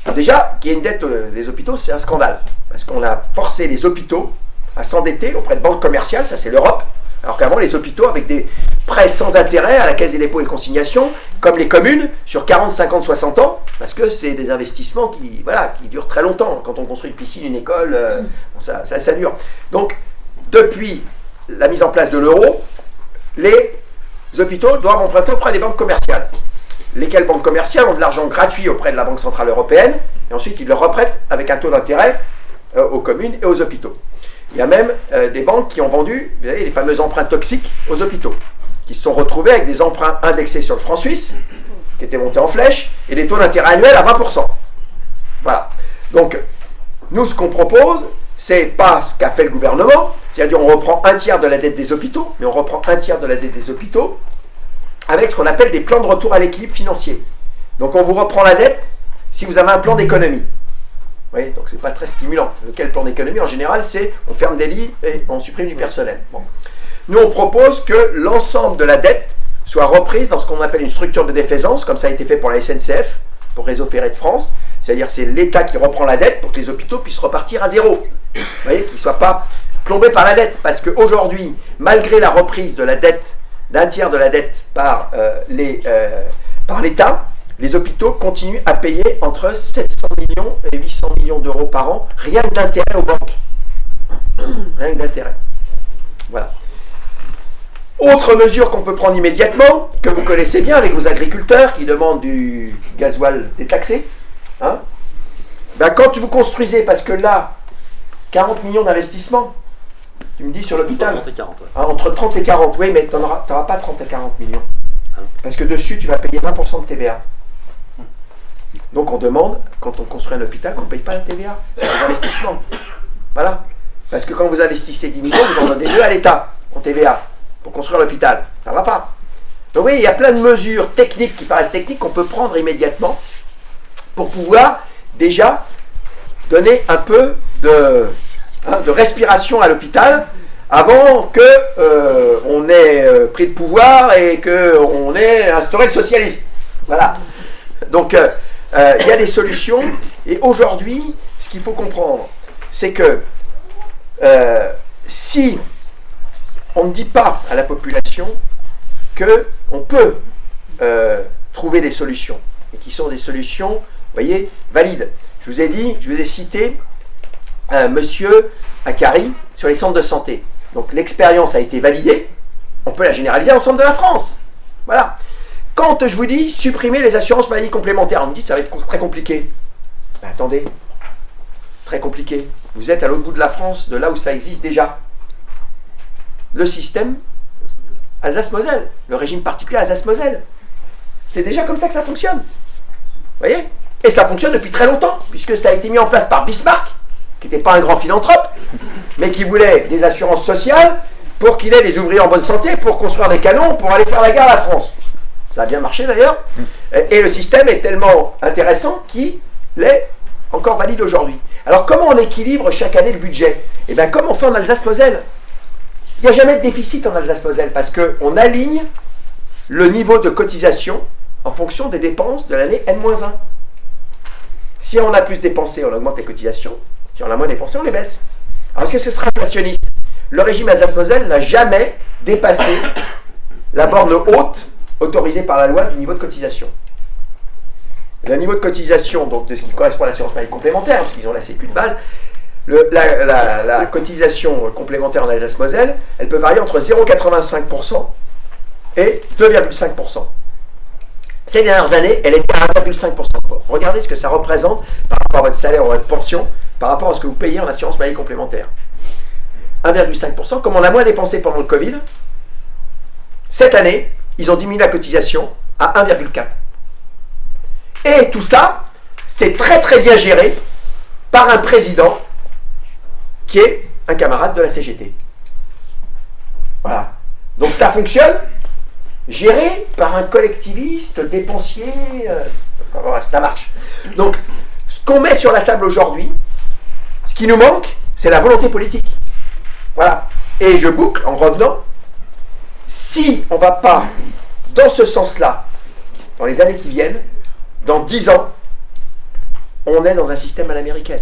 E: Alors déjà, qu'il y ait une dette des hôpitaux, c'est un scandale. Parce qu'on a forcé les hôpitaux à s'endetter auprès de banques commerciales, ça c'est l'Europe. Alors qu'avant, les hôpitaux, avec des prêts sans intérêt à la Caisse des dépôts et consignations, comme les communes, sur 40, 50, 60 ans, parce que c'est des investissements qui durent très longtemps. Quand on construit une piscine, une école, ça dure. Donc, depuis la mise en place de l'euro, les hôpitaux doivent emprunter auprès des banques commerciales. Lesquelles banques commerciales ont de l'argent gratuit auprès de la Banque Centrale Européenne, et ensuite ils le reprêtent avec un taux d'intérêt aux communes et aux hôpitaux. Il y a même des banques qui ont vendu, vous savez, les fameux emprunts toxiques aux hôpitaux, qui se sont retrouvés avec des emprunts indexés sur le franc suisse, qui étaient montés en flèche, et des taux d'intérêt annuels à 20%. Voilà. Donc, nous, ce qu'on propose, c'est pas ce qu'a fait le gouvernement, c'est-à-dire on reprend un tiers de la dette des hôpitaux, mais on reprend un tiers de la dette des hôpitaux avec ce qu'on appelle des plans de retour à l'équilibre financier. Donc, on vous reprend la dette si vous avez un plan d'économie. Vous voyez, donc c'est pas très stimulant. Quel plan d'économie, en général, c'est on ferme des lits et on supprime du personnel. Bon. Nous, on propose que l'ensemble de la dette soit reprise dans ce qu'on appelle une structure de défaisance, comme ça a été fait pour la SNCF, pour Réseau Ferré de France. C'est-à-dire c'est l'État qui reprend la dette pour que les hôpitaux puissent repartir à zéro. Vous voyez, qu'ils ne soient pas plombés par la dette. Parce qu'aujourd'hui, malgré la reprise de la dette, d'un tiers de la dette par l'État, les hôpitaux continuent à payer entre 700 millions et 800 millions d'euros par an, rien que d'intérêt aux banques. Rien que d'intérêt. Voilà. Autre mesure qu'on peut prendre immédiatement, que vous connaissez bien avec vos agriculteurs qui demandent du gasoil détaxé. Hein, ben quand vous construisez, parce que là, 40 millions d'investissements, tu me dis sur l'hôpital,
F: entre 30 et 40, ouais.
E: Hein, entre 30 et 40, oui, mais tu n'auras pas 30 et 40 millions. Parce que dessus, tu vas payer 20% de TVA. Donc on demande, quand on construit un hôpital, qu'on ne paye pas la TVA sur les investissements. Voilà. Parce que quand vous investissez 10 millions, vous en donnez 2 à l'État, en TVA, pour construire l'hôpital. Ça ne va pas. Donc oui, il y a plein de mesures techniques qui paraissent techniques qu'on peut prendre immédiatement pour pouvoir déjà donner un peu de respiration à l'hôpital avant qu'on ait pris le pouvoir et qu'on ait instauré le socialisme. Voilà. Donc, il y a des solutions. Et aujourd'hui, ce qu'il faut comprendre, c'est que si on ne dit pas à la population qu'on peut trouver des solutions, et qui sont des solutions, vous voyez, valides. Je vous ai cité Monsieur Akari sur les centres de santé. Donc l'expérience a été validée, on peut la généraliser à l'ensemble de la France. Voilà. Quand je vous dis supprimer les assurances maladie complémentaires, on me dit ça va être très compliqué. Ben, attendez, très compliqué. Vous êtes à l'autre bout de la France, de là où ça existe déjà. Le système Alsace-Moselle, le régime particulier Alsace-Moselle. C'est déjà comme ça que ça fonctionne. Vous voyez? Et ça fonctionne depuis très longtemps, puisque ça a été mis en place par Bismarck, qui n'était pas un grand philanthrope, mais qui voulait des assurances sociales pour qu'il ait des ouvriers en bonne santé, pour construire des canons, pour aller faire la guerre à la France. Ça a bien marché d'ailleurs. Et le système est tellement intéressant qu'il est encore valide aujourd'hui. Alors comment on équilibre chaque année le budget? Eh bien comme on fait en Alsace-Moselle. Il n'y a jamais de déficit en Alsace-Moselle, parce qu'on aligne le niveau de cotisation en fonction des dépenses de l'année N-1. Si on a plus dépensé, on augmente les cotisations. Si on a moins dépensé, on les baisse. Alors est-ce que ce sera inflationniste? Le régime Alsace-Moselle n'a jamais dépassé la borne haute autorisée par la loi du niveau de cotisation. Le niveau de cotisation, donc de ce qui correspond à l'assurance maladie complémentaire, parce qu'ils ont la sécu de base, la cotisation complémentaire en Alsace-Moselle, elle peut varier entre 0,85% et 2,5%. Ces dernières années, elle était à 1,5%. Regardez ce que ça représente par rapport à votre salaire ou à votre pension, par rapport à ce que vous payez en assurance maladie complémentaire. 1,5%, comme on a moins dépensé pendant le Covid, cette année, ils ont diminué la cotisation à 1,4%. Et tout ça, c'est très très bien géré par un président qui est un camarade de la CGT. Voilà. Donc ça fonctionne, géré par un collectiviste, dépensier, ça marche. Donc, ce qu'on met sur la table aujourd'hui, ce qui nous manque, c'est la volonté politique. Voilà. Et je boucle en revenant, si on ne va pas dans ce sens-là, dans les années qui viennent, dans 10 ans, on est dans un système à l'américaine.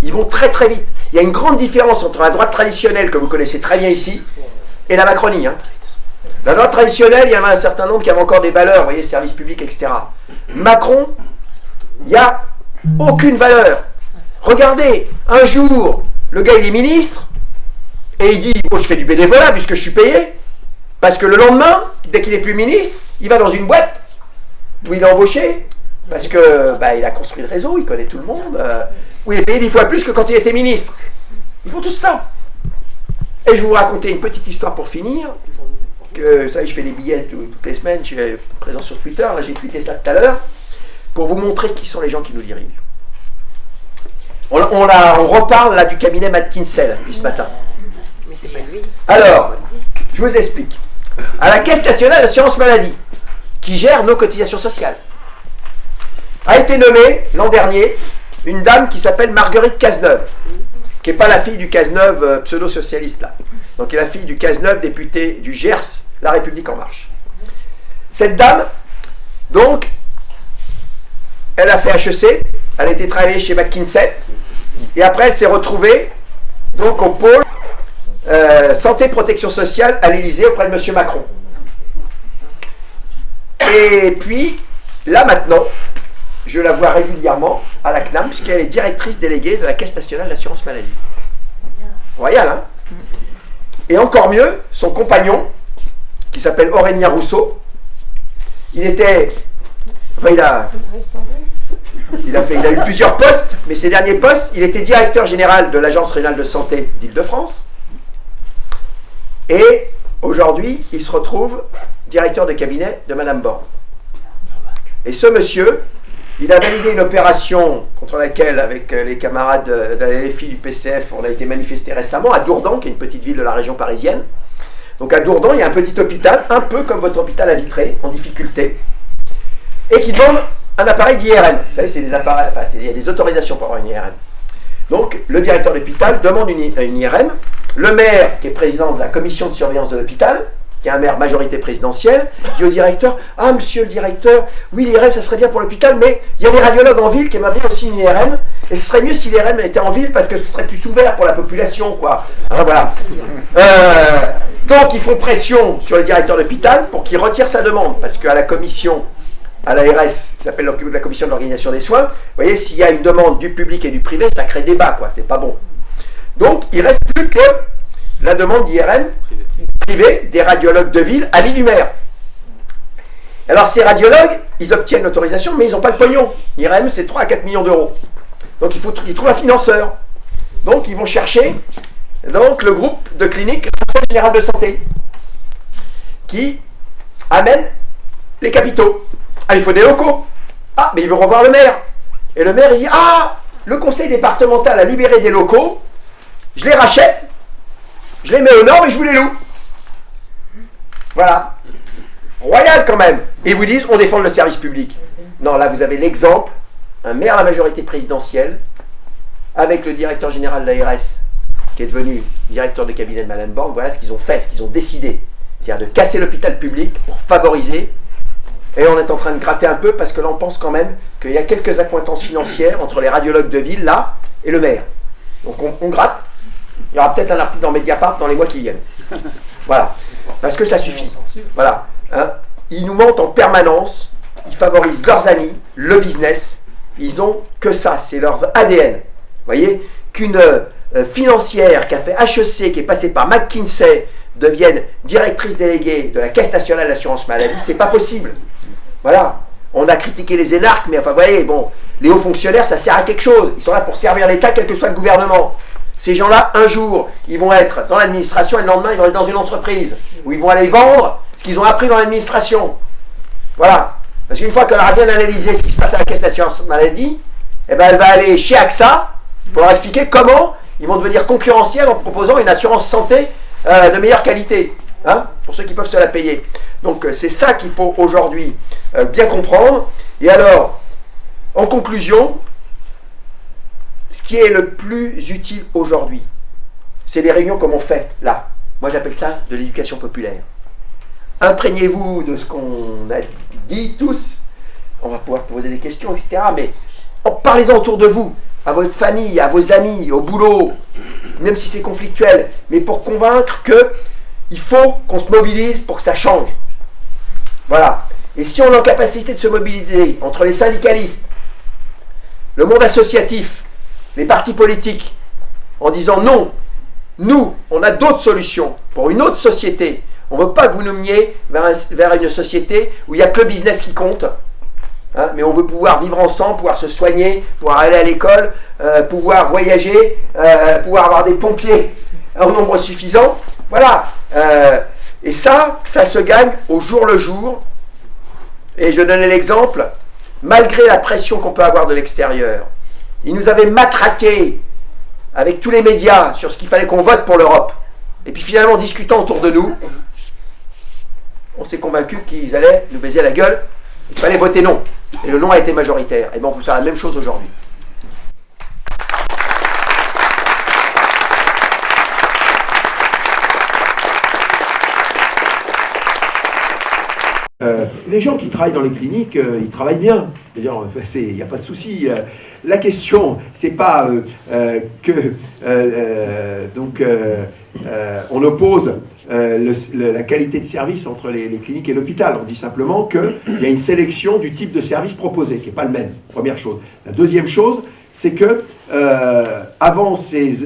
E: Ils vont très très vite. Il y a une grande différence entre la droite traditionnelle, que vous connaissez très bien ici, et la Macronie. Hein. La droite traditionnelle, il y en a un certain nombre qui avaient encore des valeurs, vous voyez, services publics, etc. Macron, il n'y a aucune valeur. Regardez, un jour, le gars il est ministre, et il dit, oh, je fais du bénévolat puisque je suis payé, parce que le lendemain, dès qu'il n'est plus ministre, il va dans une boîte où il est embauché, parce que il a construit le réseau, il connaît tout le monde, où il est payé 10 fois plus que quand il était ministre. Ils font tout ça. Et je vais vous raconter une petite histoire pour finir, que vous savez, je fais des billets toutes les semaines, je suis présent sur Twitter, là j'ai tweeté ça tout à l'heure, pour vous montrer qui sont les gens qui nous dirigent. On reparle là du cabinet McKinsey depuis ce matin.
B: Mais c'est pas lui.
E: Alors, je vous explique. À la Caisse nationale d'assurance maladie, qui gère nos cotisations sociales, a été nommée l'an dernier une dame qui s'appelle Marguerite Cazeneuve, qui n'est pas la fille du Cazeneuve pseudo-socialiste là. Donc, elle est la fille du Cazeneuve, député du Gers, La République En Marche. Cette dame, donc, elle a fait HEC, elle a été travailler chez McKinsey, et après elle s'est retrouvée donc au pôle santé protection sociale à l'Élysée auprès de M. Macron. Et puis, là maintenant, je la vois régulièrement à la CNAM, puisqu'elle est directrice déléguée de la Caisse nationale d'assurance maladie. Royal, hein? Et encore mieux, son compagnon, qui s'appelle Aurélien Rousseau, il était... Enfin, il a eu plusieurs postes, mais ces derniers postes, il était directeur général de l'Agence régionale de santé d'Île-de-France. Et aujourd'hui, il se retrouve directeur de cabinet de Madame Borne. Et ce monsieur, il a validé une opération contre laquelle, avec les camarades de la LFI du PCF, on a été manifesté récemment à Dourdan, qui est une petite ville de la région parisienne. Donc à Dourdan, il y a un petit hôpital, un peu comme votre hôpital à Vitré, en difficulté, et qui demande un appareil d'IRM. Vous savez, c'est des appareils, enfin, il y a des autorisations pour avoir une IRM. Donc, le directeur de l'hôpital demande une IRM. Le maire, qui est président de la commission de surveillance de l'hôpital, qui est un maire majorité présidentielle, dit au directeur: « Ah, monsieur le directeur, oui, l'IRM, ça serait bien pour l'hôpital, mais il y a des radiologues en ville qui aimeraient bien aussi une IRM, et ce serait mieux si l'IRM était en ville, parce que ce serait plus ouvert pour la population, quoi. » Alors, voilà. Donc, ils font pression sur le directeur de l'hôpital pour qu'il retire sa demande, parce qu'à la commission... à l'ARS, qui s'appelle la commission de l'organisation des soins, vous voyez, s'il y a une demande du public et du privé, ça crée débat, quoi, c'est pas bon. Donc, il ne reste plus que la demande d'IRM privée des radiologues de ville, amis du maire. Alors, ces radiologues, ils obtiennent l'autorisation, mais ils n'ont pas le pognon. IRM, c'est 3 à 4 millions d'euros. Donc, il faut qu'ils trouvent un financeur. Donc, ils vont chercher donc, le groupe de cliniques générale de santé, qui amène les capitaux. Ah, il faut des locaux. Ah, mais il veut revoir le maire. Et le maire, il dit: ah, le conseil départemental a libéré des locaux, je les rachète, je les mets aux normes et je vous les loue. Voilà. Royal quand même. Et ils vous disent: on défend le service public. Non, là vous avez l'exemple, un maire à la majorité présidentielle, avec le directeur général de l'ARS, qui est devenu directeur de cabinet de Madame Borne. Voilà ce qu'ils ont fait, ce qu'ils ont décidé. C'est-à-dire de casser l'hôpital public pour favoriser. Et on est en train de gratter un peu parce que là on pense quand même qu'il y a quelques accointances financières entre les radiologues de ville là et le maire. Donc on gratte. Il y aura peut-être un article dans Mediapart dans les mois qui viennent. Voilà. Parce que ça suffit. Voilà. Hein. Ils nous mentent en permanence. Ils favorisent leurs amis, le business. Ils ont que ça. C'est leur ADN. Vous voyez, qu'une financière qui a fait HEC, qui est passée par McKinsey, devienne directrice déléguée de la Caisse nationale d'assurance maladie, c'est pas possible. Voilà. On a critiqué les énarques, mais enfin, vous voyez, bon, les hauts fonctionnaires, ça sert à quelque chose. Ils sont là pour servir l'État, quel que soit le gouvernement. Ces gens-là, un jour, ils vont être dans l'administration et le lendemain, ils vont être dans une entreprise où ils vont aller vendre ce qu'ils ont appris dans l'administration. Voilà. Parce qu'une fois qu'elle aura bien analysé ce qui se passe à la Caisse d'assurance maladie, eh ben, elle va aller chez AXA pour leur expliquer comment ils vont devenir concurrentiels en proposant une assurance santé de meilleure qualité, hein, pour ceux qui peuvent se la payer. Donc c'est ça qu'il faut aujourd'hui bien comprendre. Et alors, en conclusion, ce qui est le plus utile aujourd'hui, c'est des réunions comme on fait là. Moi j'appelle ça de l'éducation populaire. Imprégnez-vous de ce qu'on a dit tous, on va pouvoir poser des questions, etc. Mais parlez-en autour de vous, à votre famille, à vos amis, au boulot, même si c'est conflictuel, mais pour convaincre qu'il faut qu'on se mobilise pour que ça change. Voilà. Et si on est en capacité de se mobiliser entre les syndicalistes, le monde associatif, les partis politiques, en disant non, nous, on a d'autres solutions pour une autre société. On ne veut pas que vous nous meniez vers une société où il n'y a que le business qui compte. Hein, mais on veut pouvoir vivre ensemble, pouvoir se soigner, pouvoir aller à l'école, pouvoir voyager, pouvoir avoir des pompiers en nombre suffisant. Voilà. Et ça se gagne au jour le jour. Et je donnais l'exemple, malgré la pression qu'on peut avoir de l'extérieur, ils nous avaient matraqués avec tous les médias sur ce qu'il fallait qu'on vote pour l'Europe. Et puis finalement, en discutant autour de nous, on s'est convaincus qu'ils allaient nous baiser la gueule. Il fallait voter non. Et le non a été majoritaire. Et bien on peut faire la même chose aujourd'hui. Les gens qui travaillent dans les cliniques, ils travaillent bien. C'est-à-dire, il n'y a pas de souci. La question, c'est pas on oppose la qualité de service entre les cliniques et l'hôpital. On dit simplement qu'il y a une sélection du type de service proposé, qui n'est pas le même, première chose. La deuxième chose, c'est que avant ces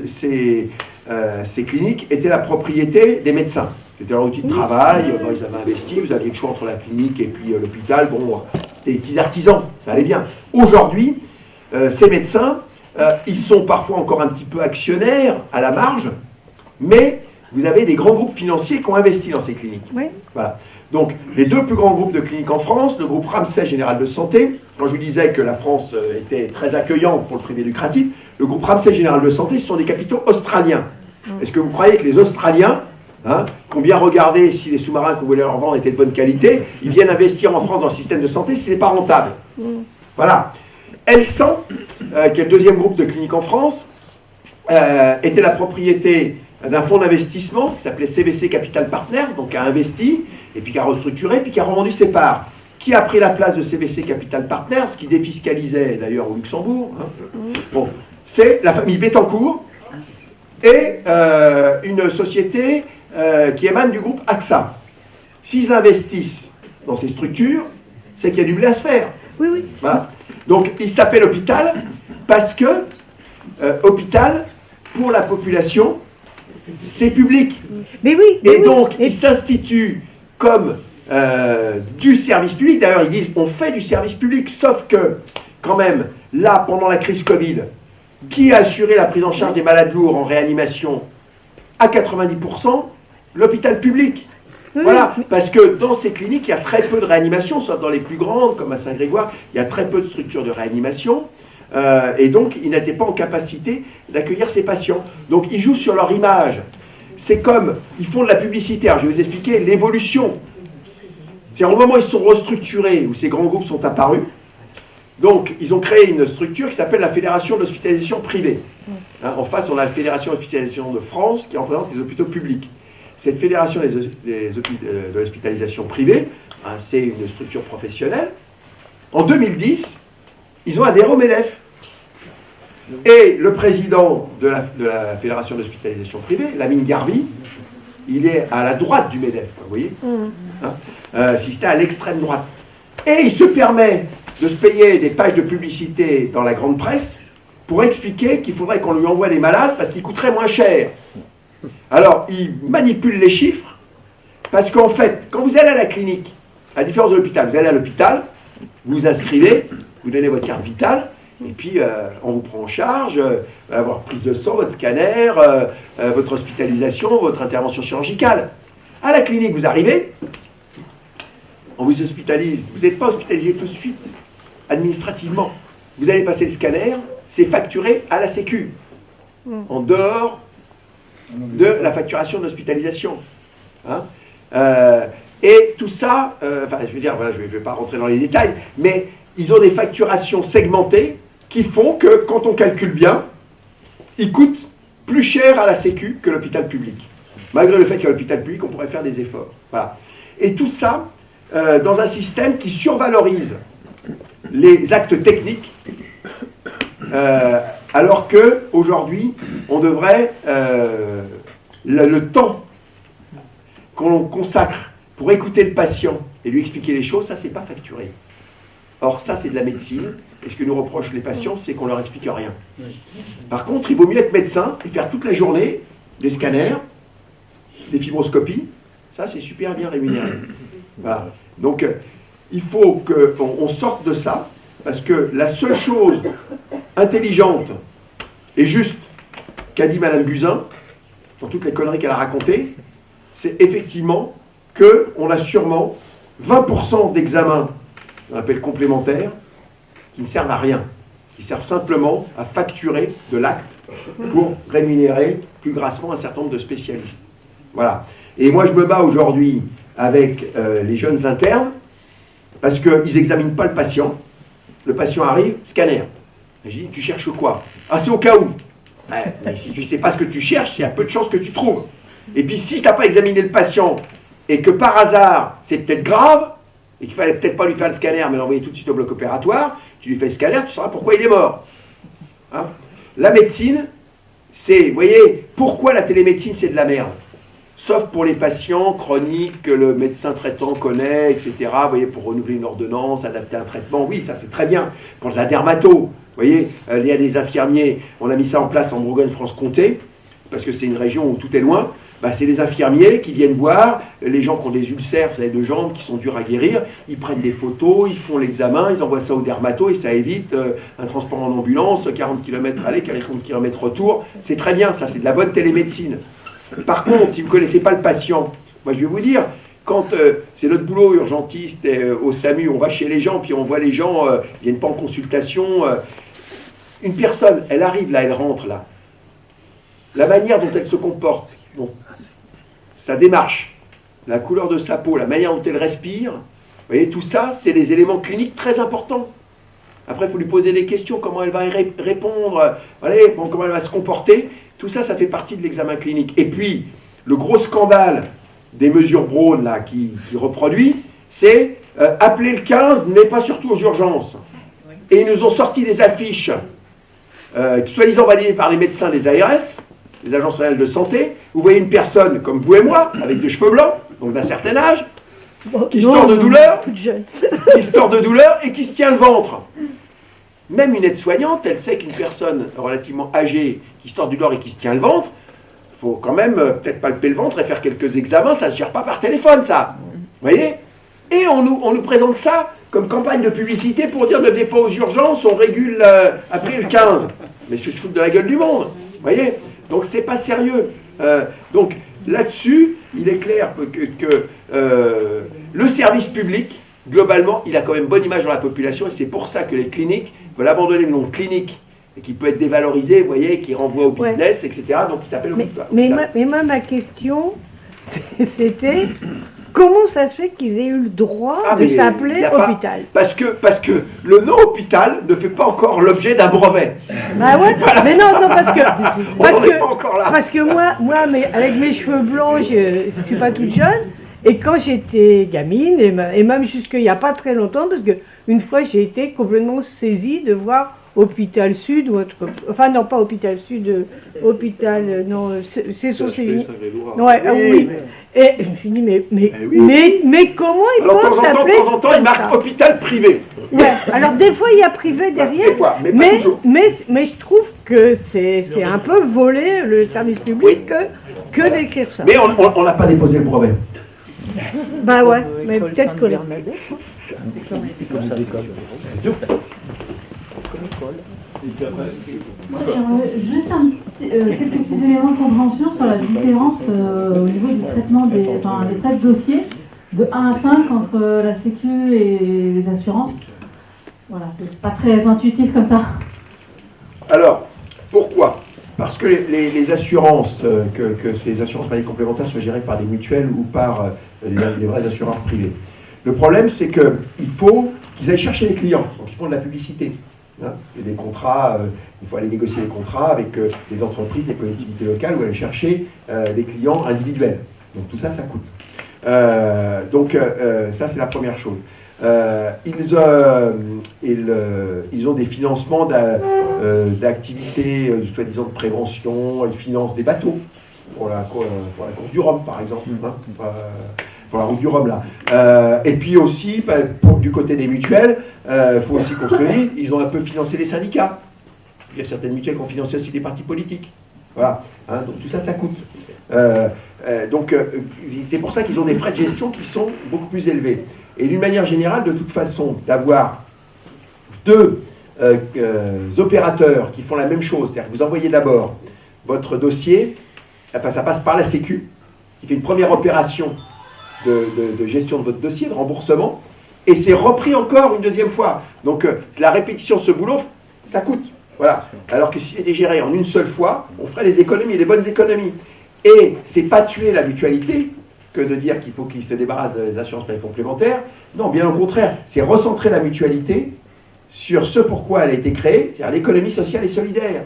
E: cliniques étaient la propriété des médecins. C'était leur outil de travail, ils avaient investi, vous aviez le choix entre la clinique et puis l'hôpital, c'était des petits artisans, ça allait bien. Aujourd'hui, ces médecins, ils sont parfois encore un petit peu actionnaires à la marge, mais vous avez des grands groupes financiers qui ont investi dans ces cliniques. Oui. Voilà. Donc, les deux plus grands groupes de cliniques en France, le groupe Ramsay Général de Santé, quand je vous disais que la France était très accueillante pour le privé lucratif, le groupe Ramsay Général de Santé, ce sont des capitaux australiens. Est-ce que vous croyez que les Australiens, qui ont bien regardé si les sous-marins qu'on voulait leur vendre étaient de bonne qualité, ils viennent investir en France dans le système de santé si ce n'est pas rentable? Voilà. Elsan, qui est le deuxième groupe de cliniques en France, était la propriété d'un fonds d'investissement qui s'appelait CVC Capital Partners, donc qui a investi, et puis qui a restructuré, puis qui a revendu ses parts. Qui a pris la place de CVC Capital Partners, qui défiscalisait d'ailleurs au Luxembourg. Bon, c'est la famille Bettencourt et une société qui émane du groupe AXA. S'ils investissent dans ces structures, c'est qu'il y a du blé à se faire.
D: Oui, oui.
E: Voilà. Donc, il s'appelle hôpital parce que hôpital, pour la population, c'est public.
D: Mais oui.
E: Et donc, il s'institue comme du service public. D'ailleurs, ils disent on fait du service public, sauf que, quand même, là, pendant la crise Covid, qui a assuré la prise en charge des malades lourds en réanimation à 90%? L'hôpital public. Voilà, parce que dans ces cliniques, il y a très peu de réanimation, sauf dans les plus grandes, comme à Saint-Grégoire, il y a très peu de structures de réanimation, et donc ils n'étaient pas en capacité d'accueillir ces patients. Donc ils jouent sur leur image. C'est comme, ils font de la publicité. Alors je vais vous expliquer l'évolution. C'est au moment où ils se sont restructurés, où ces grands groupes sont apparus, donc ils ont créé une structure qui s'appelle la Fédération d'hospitalisation privée. En face, on a la Fédération d'hospitalisation de France, qui représente les hôpitaux publics. Cette fédération de l'hospitalisation privée, c'est une structure professionnelle. En 2010, ils ont adhéré au MEDEF. Et le président de la fédération d'hospitalisation privée, Lamine Garbi, il est à la droite du MEDEF, vous voyez, si c'était à l'extrême droite. Et il se permet de se payer des pages de publicité dans la grande presse pour expliquer qu'il faudrait qu'on lui envoie des malades parce qu'ils coûteraient moins cher. Alors, il manipule les chiffres, parce qu'en fait, quand vous allez à la clinique, à la différence de l'hôpital, vous allez à l'hôpital, vous vous inscrivez, vous donnez votre carte vitale, et puis on vous prend en charge, votre prise de sang, votre scanner, votre hospitalisation, votre intervention chirurgicale. À la clinique, vous arrivez, on vous hospitalise, vous n'êtes pas hospitalisé tout de suite, administrativement. Vous allez passer le scanner, c'est facturé à la Sécu, en dehors de la facturation de l'hospitalisation. Et tout ça, je veux dire, voilà, je ne vais pas rentrer dans les détails, mais ils ont des facturations segmentées qui font que, quand on calcule bien, ils coûtent plus cher à la Sécu que l'hôpital public. Malgré le fait qu'à l'hôpital public, on pourrait faire des efforts. Voilà. Et tout ça, dans un système qui survalorise les actes techniques, alors qu'aujourd'hui, on devrait, le temps qu'on consacre pour écouter le patient et lui expliquer les choses, ça, c'est pas facturé. Or, ça, c'est de la médecine, et ce que nous reprochent les patients, c'est qu'on leur explique rien. Par contre, il vaut mieux être médecin et faire toute la journée des scanners, des fibroscopies, ça, c'est super bien rémunéré. Voilà. Donc, il faut qu'on sorte de ça, parce que la seule chose intelligente et juste qu'a dit Madame Buzyn, dans toutes les conneries qu'elle a racontées, c'est effectivement qu'on a sûrement 20% d'examens, on appelle complémentaires, qui ne servent à rien, qui servent simplement à facturer de l'acte pour rémunérer plus grassement un certain nombre de spécialistes. Voilà. Et moi, je me bats aujourd'hui avec les jeunes internes, parce qu'ils n'examinent pas le patient. Le patient arrive, scanner. Je dis, tu cherches quoi? Ah, c'est au cas où. Ouais, mais si tu ne sais pas ce que tu cherches, il y a peu de chances que tu trouves. Et puis, si tu n'as pas examiné le patient, et que par hasard, c'est peut-être grave,
F: et qu'il fallait peut-être pas lui faire le scanner, mais l'envoyer tout de suite au bloc opératoire, tu lui fais le scanner, tu sauras pourquoi il est mort. Hein? La médecine, c'est, vous voyez, pourquoi la télémédecine, c'est de la merde? Sauf pour les patients chroniques que le médecin traitant connaît, etc. Vous voyez, pour renouveler une ordonnance, adapter un traitement, oui, ça c'est très bien. Pour de la dermato, vous voyez, il y a des infirmiers, on a mis ça en place en Bourgogne-Franche-Comté, parce que c'est une région où tout est loin. Bah, c'est les infirmiers qui viennent voir les gens qui ont des ulcères de jambes qui sont durs à guérir, ils prennent des photos, ils font l'examen, ils envoient ça au dermato et ça évite un transport en ambulance, 40 km aller, 40 km retour. C'est très bien, ça c'est de la bonne télémédecine. Par contre, si vous ne connaissez pas le patient, moi je vais vous dire, quand c'est notre boulot urgentiste au SAMU, on va chez les gens, puis on voit les gens, ils viennent pas en consultation. Une personne, elle arrive là, elle rentre là. La manière dont elle se comporte, bon, sa démarche, la couleur de sa peau, la manière dont elle respire, vous voyez, tout ça, c'est des éléments cliniques très importants. Après, il faut lui poser des questions, comment elle va répondre, comment elle va se comporter. Tout ça, ça fait partie de l'examen clinique. Et puis, le gros scandale des mesures Braun là, qui reproduit, c'est appeler le 15, mais pas surtout aux urgences. Et ils nous ont sorti des affiches, soi-disant validées par les médecins des ARS, les agences régionales de santé. Vous voyez une personne comme vous et moi, avec des cheveux blancs, donc d'un certain âge, qui sort de douleur, qui sort de douleur et qui se tient le ventre. Même une aide-soignante, elle sait qu'une personne relativement âgée qui sort du douleur et qui se tient le ventre, il faut quand même peut-être palper le ventre et faire quelques examens, ça ne se gère pas par téléphone, ça. Vous voyez? Et on nous présente ça comme campagne de publicité pour dire ne venez pas aux urgences, on régule après le 15. Mais c'est se foutre de la gueule du monde. Vous voyez? Donc c'est pas sérieux. Donc là-dessus, il est clair que le service public, globalement, il a quand même bonne image dans la population et c'est pour ça que les cliniques veulent abandonner le nom clinique et qui peut être dévalorisé, vous voyez, qui renvoie au business, etc. Donc il s'appelle hôpital.
D: Mais moi, ma question, c'était comment ça se fait qu'ils aient eu le droit de s'appeler hôpital?
F: Parce que le nom hôpital ne fait pas encore l'objet d'un brevet.
D: Bah ouais, voilà. Mais non, parce que
F: on n'en est pas encore là.
D: Parce que moi mais avec mes cheveux blancs, je suis pas toute jeune. Et quand j'étais gamine, et même jusqu'il n'y a pas très longtemps, parce que une fois j'ai été complètement saisie de voir Hôpital Sud, ou autre, enfin non pas Hôpital Sud, Hôpital, non, c'est son CHP. Ouais, oui. Et je me suis dit, mais comment ils peuvent s'appeler?
F: De temps en temps, ils marquent hôpital privé.
D: Ouais, alors des fois il y a privé derrière,
F: des fois, mais pas toujours.
D: Mais je trouve que c'est un peu voler le service public que d'écrire ça.
F: Mais on n'a pas déposé le brevet.
D: Bah ouais, mais peut-être que...
G: Moi, j'aimerais juste quelques petits éléments de compréhension sur la différence au niveau du traitement des traits de dossiers de 1 à 5 entre la Sécu et les assurances. Voilà, c'est pas très intuitif comme ça.
F: Alors, pourquoi? Parce que les assurances, que ces assurances maladies complémentaires soient gérées par des mutuelles ou par les vrais assureurs privés. Le problème, c'est qu'il faut qu'ils aillent chercher les clients, donc ils font de la publicité. Hein, et des contrats, il faut aller négocier les contrats avec les entreprises, les collectivités locales ou aller chercher des clients individuels. Donc tout ça, ça coûte. Donc ça, c'est la première chose. Ils ont des financements d'activités, soi-disant de prévention, ils financent des bateaux pour la course du Rhum, par exemple, hein, pour la route du Rhum, là. Et puis aussi, du côté des mutuelles, il faut aussi qu'on se le dise, ils ont un peu financé les syndicats. Il y a certaines mutuelles qui ont financé aussi des partis politiques. Voilà. Hein, donc tout ça, ça coûte. Donc c'est pour ça qu'ils ont des frais de gestion qui sont beaucoup plus élevés. Et d'une manière générale, de toute façon, d'avoir deux opérateurs qui font la même chose, c'est-à-dire que vous envoyez d'abord votre dossier, enfin ça passe par la Sécu, qui fait une première opération de gestion de votre dossier, de remboursement, et c'est repris encore une deuxième fois. Donc la répétition de ce boulot, ça coûte. Voilà. Alors que si c'était géré en une seule fois, on ferait des économies, des bonnes économies. Et c'est pas tuer la mutualité que de dire qu'il faut qu'ils se débarrassent des assurances maladies complémentaires. Non, bien au contraire, c'est recentrer la mutualité sur ce pourquoi elle a été créée, c'est-à-dire l'économie sociale et solidaire.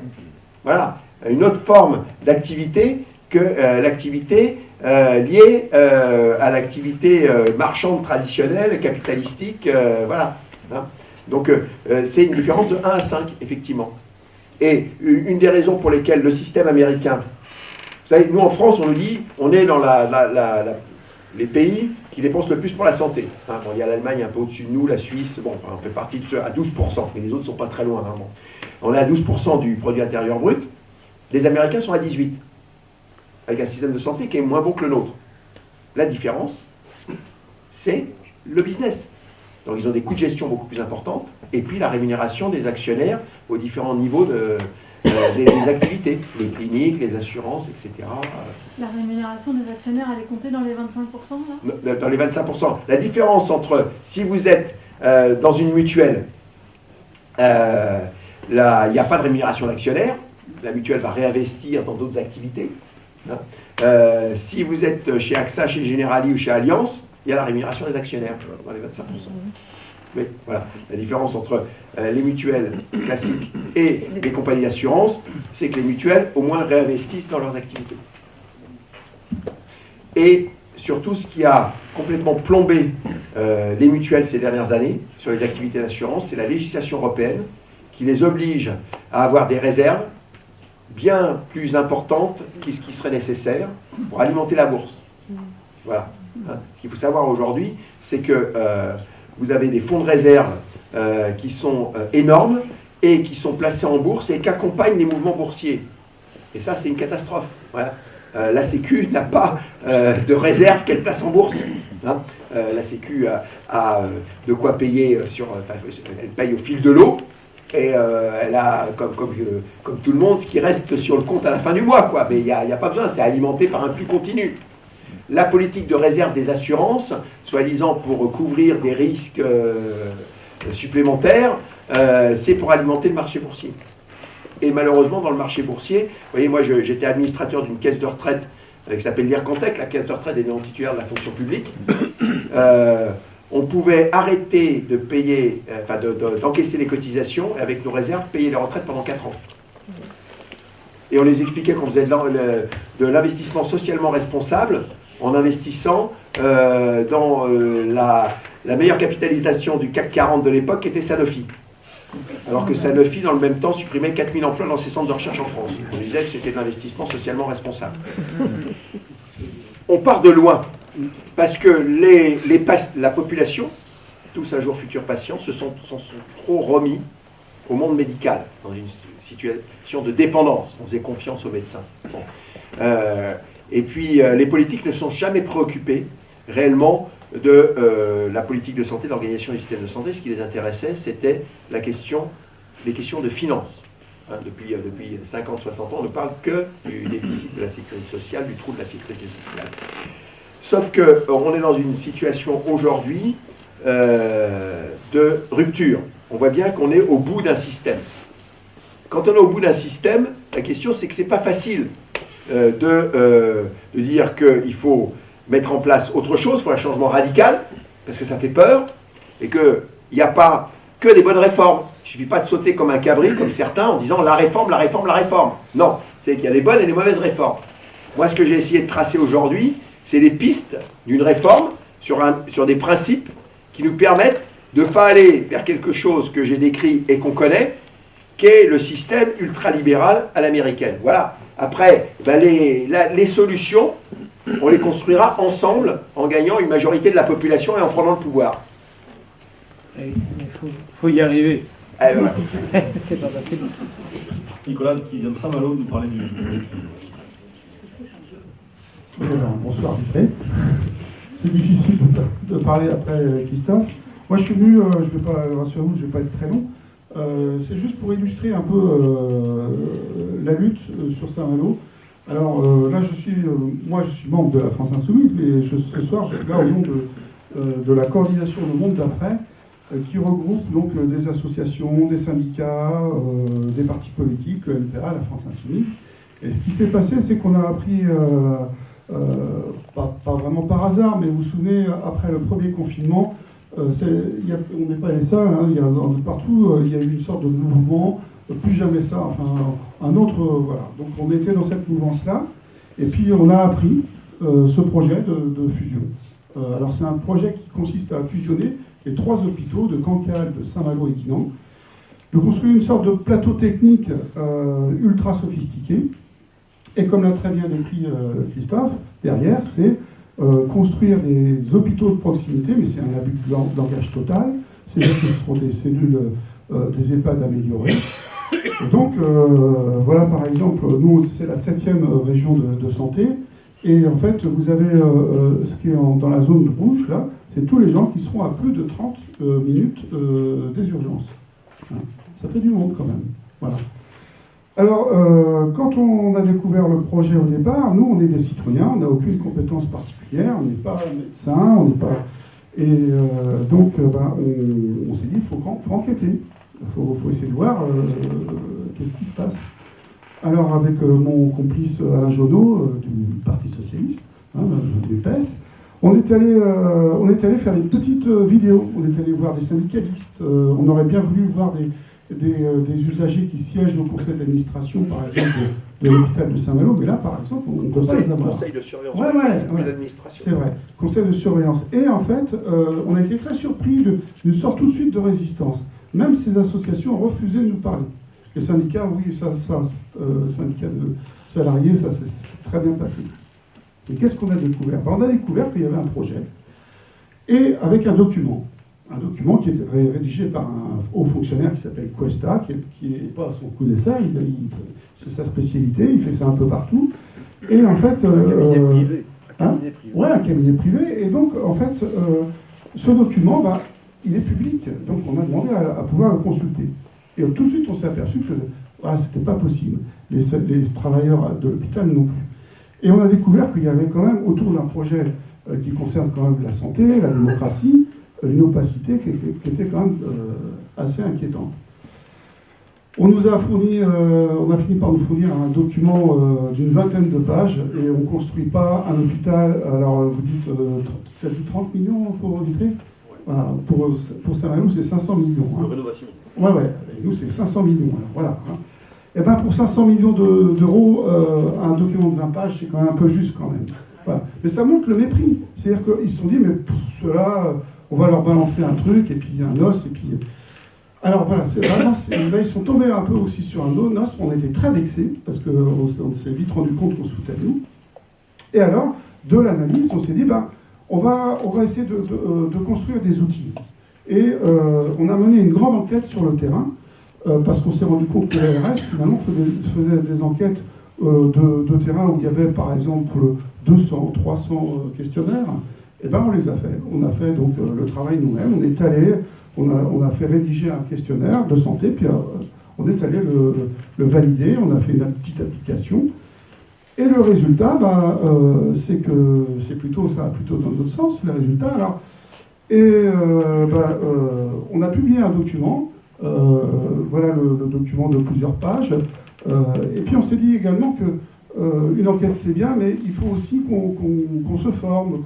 F: Voilà, une autre forme d'activité que l'activité liées à l'activité marchande traditionnelle, capitalistique, voilà. Hein. Donc c'est une différence de 1 à 5, effectivement. Et une des raisons pour lesquelles le système américain, vous savez, nous en France, on nous dit, on est dans les pays qui dépensent le plus pour la santé. Hein, bon, il y a l'Allemagne un peu au-dessus de nous, la Suisse, bon, on fait partie de ceux à 12%, mais les autres ne sont pas très loin. Hein, bon. On est à 12% du produit intérieur brut, les Américains sont à 18%, avec un système de santé qui est moins bon que le nôtre. La différence, c'est le business. Donc ils ont des coûts de gestion beaucoup plus importants, et puis la rémunération des actionnaires aux différents niveaux des activités, les cliniques, les assurances, etc.
G: La rémunération des actionnaires, elle est comptée dans les 25% là ?
F: Dans les 25%. La différence entre, si vous êtes dans une mutuelle, il n'y a pas de rémunération d'actionnaire, la mutuelle va réinvestir dans d'autres activités. Hein. Si vous êtes chez AXA, chez Generali ou chez Allianz, il y a la rémunération des actionnaires, dans les 25%. Oui, voilà. La différence entre les mutuelles classiques et les compagnies d'assurance, c'est que les mutuelles, au moins, réinvestissent dans leurs activités. Et surtout, ce qui a complètement plombé les mutuelles ces dernières années sur les activités d'assurance, c'est la législation européenne qui les oblige à avoir des réserves bien plus importantes que ce qui serait nécessaire pour alimenter la bourse. Voilà. Ce qu'il faut savoir aujourd'hui, c'est que vous avez des fonds de réserve qui sont énormes et qui sont placés en bourse et qui accompagnent les mouvements boursiers. Et ça, c'est une catastrophe. Voilà. La Sécu n'a pas de réserve qu'elle place en bourse. Hein. La Sécu a de quoi payer elle paye au fil de l'eau. Et elle a, comme tout le monde, ce qui reste sur le compte à la fin du mois, quoi. Mais il n'y a pas besoin, c'est alimenté par un flux continu. La politique de réserve des assurances, soi-disant pour couvrir des risques supplémentaires, c'est pour alimenter le marché boursier. Et malheureusement, dans le marché boursier, vous voyez, moi j'étais administrateur d'une caisse de retraite qui s'appelle l'IRCANTEC, la caisse de retraite des non-titulaires de la fonction publique. On pouvait arrêter de payer, d'encaisser les cotisations et avec nos réserves, payer les retraites pendant 4 ans. Et on les expliquait qu'on faisait de l'investissement socialement responsable en investissant dans la meilleure capitalisation du CAC 40 de l'époque, qui était Sanofi. Alors que Sanofi, dans le même temps, supprimait 4000 emplois dans ses centres de recherche en France. On disait que c'était de l'investissement socialement responsable. On part de loin, parce que la population, tous un jour futurs patients, se sont trop remis au monde médical, dans une situation de dépendance. On faisait confiance aux médecins. Bon. Et puis, les politiques ne sont jamais préoccupés réellement de la politique de santé, de l'organisation du système de santé. Ce qui les intéressait, c'était les questions de finances. Hein, depuis 50, 60 ans, on ne parle que du déficit de la sécurité sociale, du trou de la sécurité sociale. Sauf qu'on est dans une situation aujourd'hui de rupture. On voit bien qu'on est au bout d'un système. Quand on est au bout d'un système, la question c'est que c'est pas facile de dire qu'il faut mettre en place autre chose, il faut un changement radical, parce que ça fait peur, et qu'il n'y a pas que des bonnes réformes. Il ne suffit pas de sauter comme un cabri, comme certains, en disant la réforme, la réforme, la réforme. Non, c'est qu'il y a des bonnes et des mauvaises réformes. Moi, ce que j'ai essayé de tracer aujourd'hui, c'est des pistes d'une réforme sur des principes qui nous permettent de ne pas aller vers quelque chose que j'ai décrit et qu'on connaît, qu'est le système ultralibéral à l'américaine. Voilà. Après, les solutions, on les construira ensemble en gagnant une majorité de la population et en prenant le pouvoir.
H: Il faut y arriver.
F: Voilà.
H: C'est pas facile.
A: Nicolas, qui vient de Saint-Malo, nous parlait du
I: bonsoir, Dupré. C'est difficile de parler après Christophe. Moi, je suis venu, je vais pas, rassurez-vous, je ne vais pas être très long. C'est juste pour illustrer un peu la lutte sur Saint-Malo. Alors là, moi, je suis membre de la France Insoumise, mais ce soir, je suis là au nom de la coordination Le Monde d'après, qui regroupe donc des associations, des syndicats, des partis politiques, le NPA, la France Insoumise. Et ce qui s'est passé, c'est qu'on a appris, pas vraiment par hasard, mais vous vous souvenez, après le premier confinement, on n'est pas les seuls, hein, partout, il y a eu une sorte de mouvement, plus jamais ça, enfin, un autre, voilà. Donc on était dans cette mouvance-là, et puis on a appris ce projet de fusion. Alors c'est un projet qui consiste à fusionner les 3 hôpitaux de Cancale, de Saint-Malo et d'Dinan, de construire une sorte de plateau technique ultra sophistiqué. Et comme l'a très bien décrit Christophe, derrière, c'est construire des hôpitaux de proximité, mais c'est un abus de langage total. C'est-à-dire que ce seront des cellules, des EHPAD améliorées. Et donc, voilà, par exemple, nous, c'est la 7e région de santé. Et en fait, vous avez ce qui est dans la zone rouge, là, c'est tous les gens qui seront à plus de 30 minutes des urgences. Voilà. Ça fait du monde quand même. Voilà. Alors, quand on a découvert le projet au départ, nous, on est des citoyens, on n'a aucune compétence particulière, on n'est pas médecin, on n'est pas... Et donc, on s'est dit, il faut enquêter, il faut essayer de voir qu'est-ce qui se passe. Alors, avec mon complice Alain Jodot, du Parti Socialiste, du PES, on est allé faire des petites vidéos, on est allé voir des syndicalistes, on aurait bien voulu voir des usagers qui siègent au conseil d'administration, par exemple, de l'hôpital de Saint-Malo, mais là, par exemple, on peut pas les avoir.
F: Conseil de surveillance
I: Ouais.
F: d'administration.
I: C'est vrai, conseil de surveillance. Et en fait, on a été très surpris d'une sorte tout de suite de résistance. Même ces associations ont refusé de nous parler. Les syndicats, oui, syndicats de salariés, ça c'est très bien passé. Et qu'est-ce qu'on a découvert? On a découvert qu'il y avait un projet, et avec un document qui est rédigé par un haut fonctionnaire qui s'appelle Cuesta, qui n'est pas à son coup d'essai, c'est sa spécialité, il fait ça un peu partout. Et en fait...
F: Un cabinet privé.
I: Ouais, un cabinet privé. Et donc, en fait, ce document, il est public. Donc, on a demandé à pouvoir le consulter. Et tout de suite, on s'est aperçu que voilà, c'était pas possible. Les travailleurs de l'hôpital non plus. Et on a découvert qu'il y avait quand même, autour d'un projet qui concerne quand même la santé, la démocratie, une opacité qui était quand même assez inquiétante. On a fini par nous fournir un document d'une 20aine de pages, et on ne construit pas un hôpital. Alors vous dites, tu as dit 30 millions pour Vitré? Voilà, pour Saint-Malo, c'est 500 millions.
A: De rénovation.
I: Ouais, et nous c'est 500 millions. Alors, voilà. Et bien pour 500 millions d'euros, un document de 20 pages, c'est quand même un peu juste quand même. Voilà. Mais ça montre le mépris. C'est-à-dire qu'ils se sont dit, mais ceux-là, on va leur balancer un truc, et puis un os, et puis... Alors voilà, là, ils sont tombés un peu aussi sur un os. On était très vexés, parce qu'on s'est vite rendu compte qu'on se foutait de nous. Et alors, de l'analyse, on s'est dit, on va essayer de construire des outils. Et on a mené une grande enquête sur le terrain, parce qu'on s'est rendu compte que l'ARS, finalement, faisait des enquêtes de terrain où il y avait, par exemple, 200, 300 questionnaires. Et on les a fait. On a fait donc le travail nous-mêmes. On est allé, on a fait rédiger un questionnaire de santé, puis on est allé le valider. On a fait une petite application. Et le résultat, c'est que ça va plutôt dans notre sens, le résultat. Alors, on a publié un document. Voilà le document de plusieurs pages. Et puis on s'est dit également que une enquête c'est bien, mais il faut aussi qu'on se forme,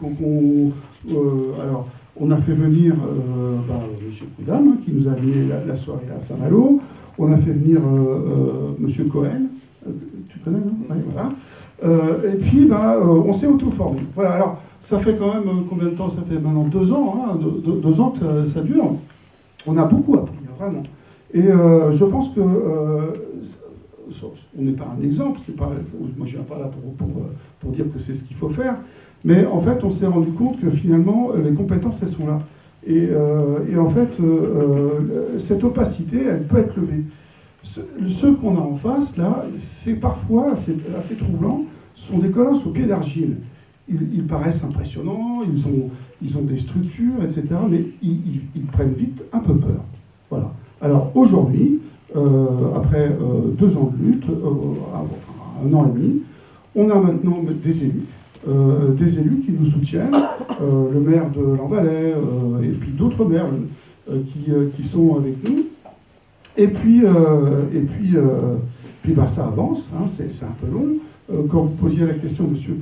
I: alors on a fait venir M. Koudam, qui nous a amené la soirée à Saint-Malo. On a fait venir M. Cohen, tu connais, non? Oui, voilà. Et puis on s'est auto-formé. Voilà, alors ça fait quand même combien de temps? Ça fait maintenant 2 ans, hein, 2 ans que ça dure. On a beaucoup appris, vraiment. Et je pense que on n'est pas un exemple, moi je ne viens pas là pour dire que c'est ce qu'il faut faire, mais en fait on s'est rendu compte que finalement les compétences elles sont là. Et en fait cette opacité elle peut être levée. Ceux qu'on a en face là, c'est parfois assez troublant, ce sont des colosses au pied d'argile. Ils paraissent impressionnants, ils ont des structures, etc., mais ils prennent vite un peu peur. Voilà. Alors aujourd'hui, après 2 ans de lutte, 1 an et demi, on a maintenant des élus qui nous soutiennent, le maire de Lambalet, et puis d'autres maires qui sont avec nous. Et puis ça avance, hein, c'est un peu long. Quand vous posiez la question, monsieur,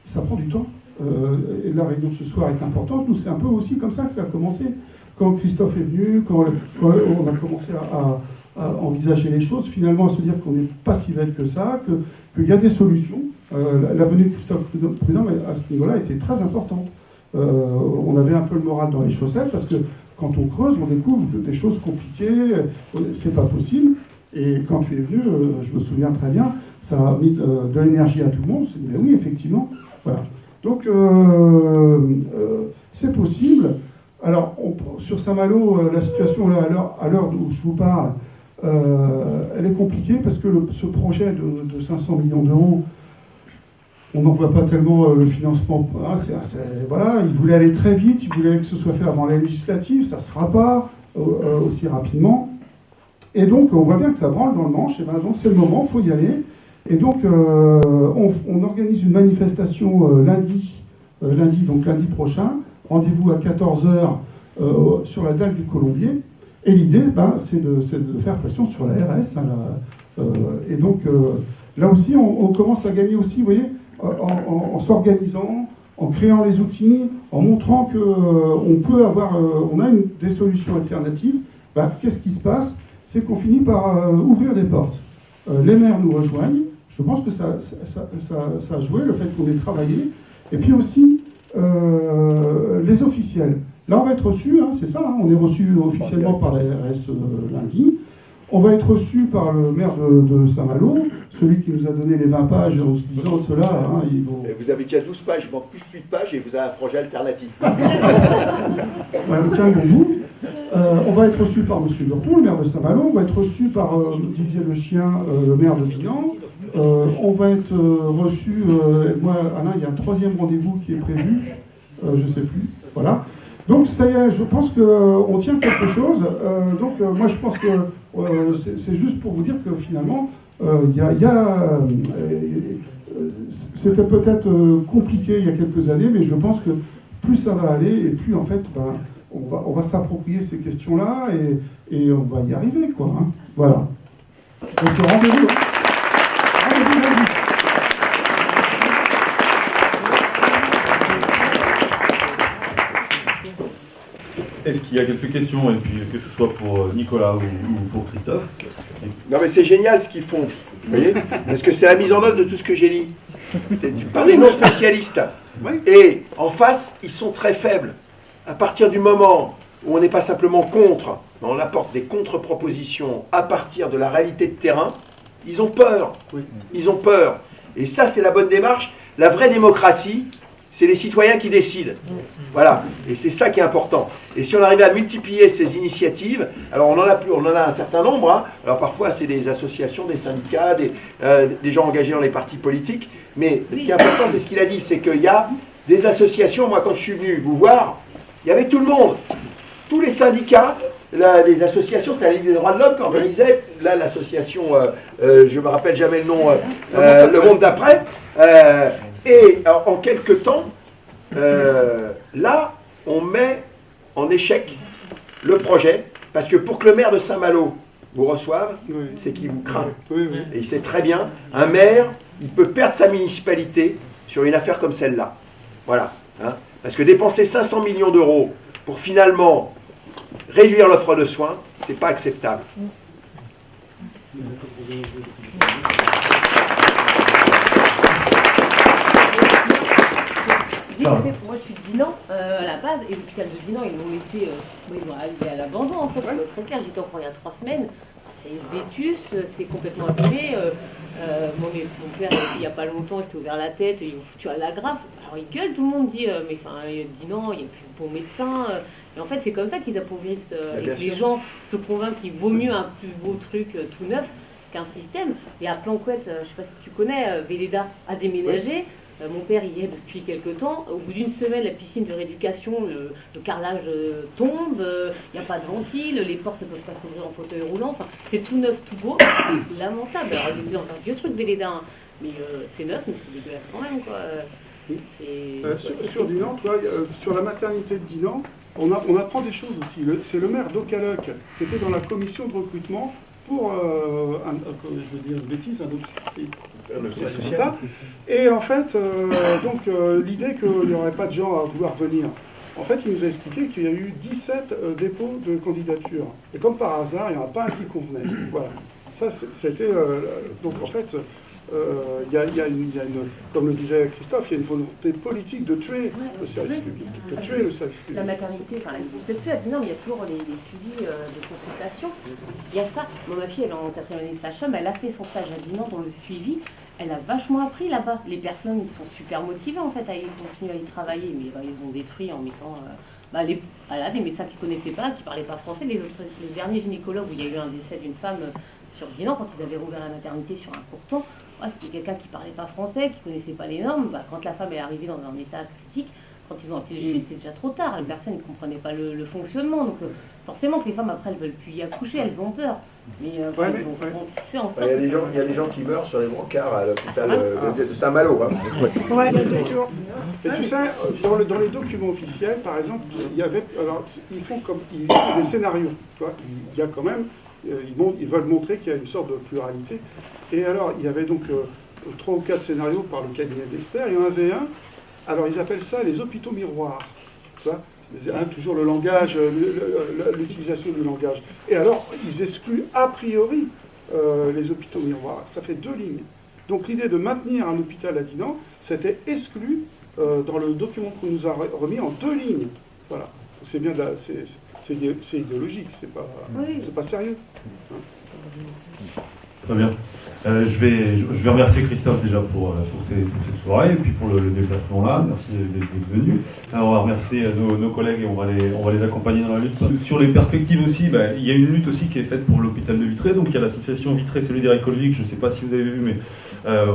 I: ça prend du temps. Et la réunion de ce soir est importante. Nous, c'est un peu aussi comme ça que ça a commencé. Quand Christophe est venu, quand on a commencé envisager les choses, finalement à se dire qu'on n'est pas si bête que ça, qu'il y a des solutions. La venue de Christophe Prudhomme à ce niveau-là était très importante. On avait un peu le moral dans les chaussettes parce que quand on creuse, on découvre des choses compliquées, c'est pas possible. Et quand tu es venu, je me souviens très bien, ça a mis de l'énergie à tout le monde. Mais oui, effectivement. Voilà. Donc, c'est possible. Alors, sur Saint-Malo, la situation à l'heure où je vous parle, elle est compliquée parce que ce projet de 500 millions d'euros, on n'en voit pas tellement le financement. Voilà, il voulait aller très vite, il voulait que ce soit fait avant la législative, ça ne se fera pas aussi rapidement. Et donc, on voit bien que ça branle dans le manche, et ben, donc c'est le moment, il faut y aller. Et donc, on organise une manifestation lundi prochain, rendez-vous à 14h sur la dalle du Colombier. Et l'idée, c'est de faire pression sur la RS. Et donc, là aussi, on commence à gagner aussi, vous voyez, en s'organisant, en créant les outils, en montrant qu'on peut avoir, on a des solutions alternatives. Qu'est-ce qui se passe? C'est qu'on finit par ouvrir des portes. Les maires nous rejoignent. Je pense que ça a joué, le fait qu'on ait travaillé. Et puis aussi, les officiels. Là, on va être reçus, c'est ça, on est reçus officiellement par la RS lundi. On va être reçu par le maire de Saint-Malo, celui qui nous a donné les 20 pages en se disant cela. Il faut...
F: Vous avez déjà 12 pages, il manque plus de pages et vous avez un projet alternatif.
I: Tiens, bon. On va être reçu par M. Burton, le maire de Saint-Malo. On va être reçu par Didier Le Chien, le maire de Dinan. On va être reçu, moi, Alain, il y a un troisième rendez-vous qui est prévu. Je ne sais plus. Voilà. Donc, ça y est, je pense qu'on tient quelque chose. Moi, je pense que c'est juste pour vous dire que finalement, c'était peut-être compliqué il y a quelques années, mais je pense que plus ça va aller, et plus, en fait, on va s'approprier ces questions-là, et on va y arriver, quoi. Voilà. Donc, rendez-vous.
A: Est-ce qu'il y a quelques questions, et puis que ce soit pour Nicolas ou pour Christophe?
F: Non mais c'est génial ce qu'ils font, vous voyez, parce que c'est la mise en œuvre de tout ce que j'ai dit. C'est par des non-spécialistes. Et en face, ils sont très faibles. À partir du moment où on n'est pas simplement contre, mais on apporte des contre-propositions à partir de la réalité de terrain, ils ont peur. Ils ont peur. Et ça, c'est la bonne démarche. La vraie démocratie, c'est les citoyens qui décident. Voilà. Et c'est ça qui est important. Et si on arrivait à multiplier ces initiatives, alors on en a un certain nombre. Alors parfois, c'est des associations, des syndicats, des gens engagés dans les partis politiques. Mais ce qui est important, c'est ce qu'il a dit, c'est qu'il y a des associations. Moi, quand je suis venu vous voir, il y avait tout le monde. Tous les syndicats, les associations, c'était la Ligue des droits de l'homme qui organisait, là, l'association, je ne me rappelle jamais le nom, Le Monde d'après. Et en quelque temps, là, on met en échec le projet, parce que pour que le maire de Saint-Malo vous reçoive, c'est qu'il vous craint. Et il sait très bien, un maire, il peut perdre sa municipalité sur une affaire comme celle-là. Voilà. Parce que dépenser 500 millions d'euros pour finalement réduire l'offre de soins, c'est pas acceptable.
J: Moi je suis de Dinan à la base, et l'hôpital de Dinan, ils l'ont laissé arriver à l'abandon en fait. Très clair, j'étais encore il y a 3 semaines. C'est vétuste, c'est complètement abîmé. Mon père, il n'y a pas longtemps, il s'était ouvert la tête, ils l'ont foutu à l'agrafe. Alors il gueule, tout le monde dit, mais enfin, Dinan, il n'y a plus de bons médecins. Et en fait, c'est comme ça qu'ils appauvrissent. Et que les gens se convainquent qu'il vaut mieux un plus beau truc tout neuf qu'un système. Et à Planquette, je ne sais pas si tu connais, Véleda a déménagé. Mon père y est depuis quelques temps. Au bout d'une semaine, la piscine de rééducation, le carrelage tombe, il n'y a pas de ventile, les portes ne peuvent pas s'ouvrir en fauteuil roulant. Enfin, c'est tout neuf, tout beau, c'est lamentable. Alors, ils étaient dans un vieux truc Véleda, hein. Mais c'est neuf, mais c'est dégueulasse quand même, quoi.
I: Sur Dinan, toi, sur la maternité de Dinan, on apprend des choses aussi. C'est le maire d'Okalok qui était dans la commission de recrutement pour, je vais dire une bêtise, un autre... C'est ça. Et en fait, l'idée qu'il n'y aurait pas de gens à vouloir venir. En fait, il nous a expliqué qu'il y a eu 17 dépôts de candidature. Et comme par hasard, il n'y en a pas un qui convenait. Voilà. Ça, c'était... donc, en fait, comme le disait Christophe, il y a une volonté politique de tuer le service public. De tuer le service public.
J: La maternité, enfin, elle n'existe plus à Dinan, mais il y a toujours les suivis de consultation. Il y a ça. Moi, ma fille, elle est en 4e année de sage-femme, elle a fait son stage à Dinan dans le suivi. Elle a vachement appris là-bas. Les personnes, ils sont super motivées en fait à continuer à y travailler, mais ils ont détruit en mettant des médecins qui ne connaissaient pas, qui ne parlaient pas français. Les derniers gynécologues où il y a eu un décès d'une femme sur Dinan, quand ils avaient rouvert la maternité sur un court temps, c'était quelqu'un qui ne parlait pas français, qui ne connaissait pas les normes. Quand la femme est arrivée dans un état critique, quand ils ont appelé le juge, c'était déjà trop tard. Les personnes ne comprenaient pas le fonctionnement. Donc forcément que les femmes, après, elles ne veulent plus y accoucher, elles ont peur. Mais ils ont fait en sorte...
E: Il y a des gens qui meurent sur les brancards à l'hôpital de Saint-Malo. Hein.
D: Ouais, toujours.
I: Et tu sais, dans les documents officiels, par exemple, il y avait... Alors, ils font des scénarios. Tu vois, il y a quand même... Ils veulent montrer qu'il y a une sorte de pluralité. Et alors, il y avait donc 3 ou 4 scénarios par le cabinet d'experts. Il y en avait un... Alors, ils appellent ça les hôpitaux miroirs. Tu vois, toujours le langage, l'utilisation du langage. Et alors, ils excluent a priori les hôpitaux miroirs. Ça fait 2 lignes. Donc l'idée de maintenir un hôpital à Dinan, c'était exclu dans le document qu'on nous a remis en 2 lignes. Voilà. C'est bien, c'est idéologique, c'est pas sérieux. Hein.
A: Très bien. Je vais remercier Christophe déjà pour cette soirée et puis pour le déplacement là. Merci d'être venu. Alors, on va remercier nos collègues et on va les accompagner dans la lutte. Sur les perspectives aussi, il y a une lutte aussi qui est faite pour l'hôpital de Vitré. Donc il y a l'association Vitré Solidaire Écologique. Je ne sais pas si vous avez vu, mais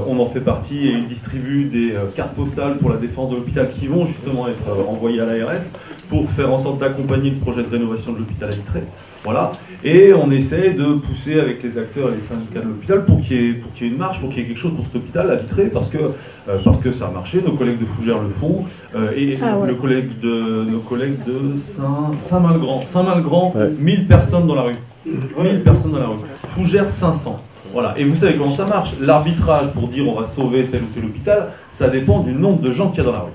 A: on en fait partie et ils distribuent des cartes postales pour la défense de l'hôpital qui vont justement être envoyées à l'ARS pour faire en sorte d'accompagner le projet de rénovation de l'hôpital à Vitré. Voilà. Et on essaie de pousser avec les acteurs et les syndicats de l'hôpital pour qu'il y ait une marche, pour qu'il y ait quelque chose pour cet hôpital à Vitré, parce que ça a marché. Nos collègues de Fougères le font, et nos collègues de Saint-Malgrand. Saint-Malgrand, 1000 personnes dans la rue. 1000 personnes dans la rue. Fougères, 500. Voilà. Et vous savez comment ça marche. L'arbitrage pour dire on va sauver tel ou tel hôpital, ça dépend du nombre de gens qu'il y a dans la rue.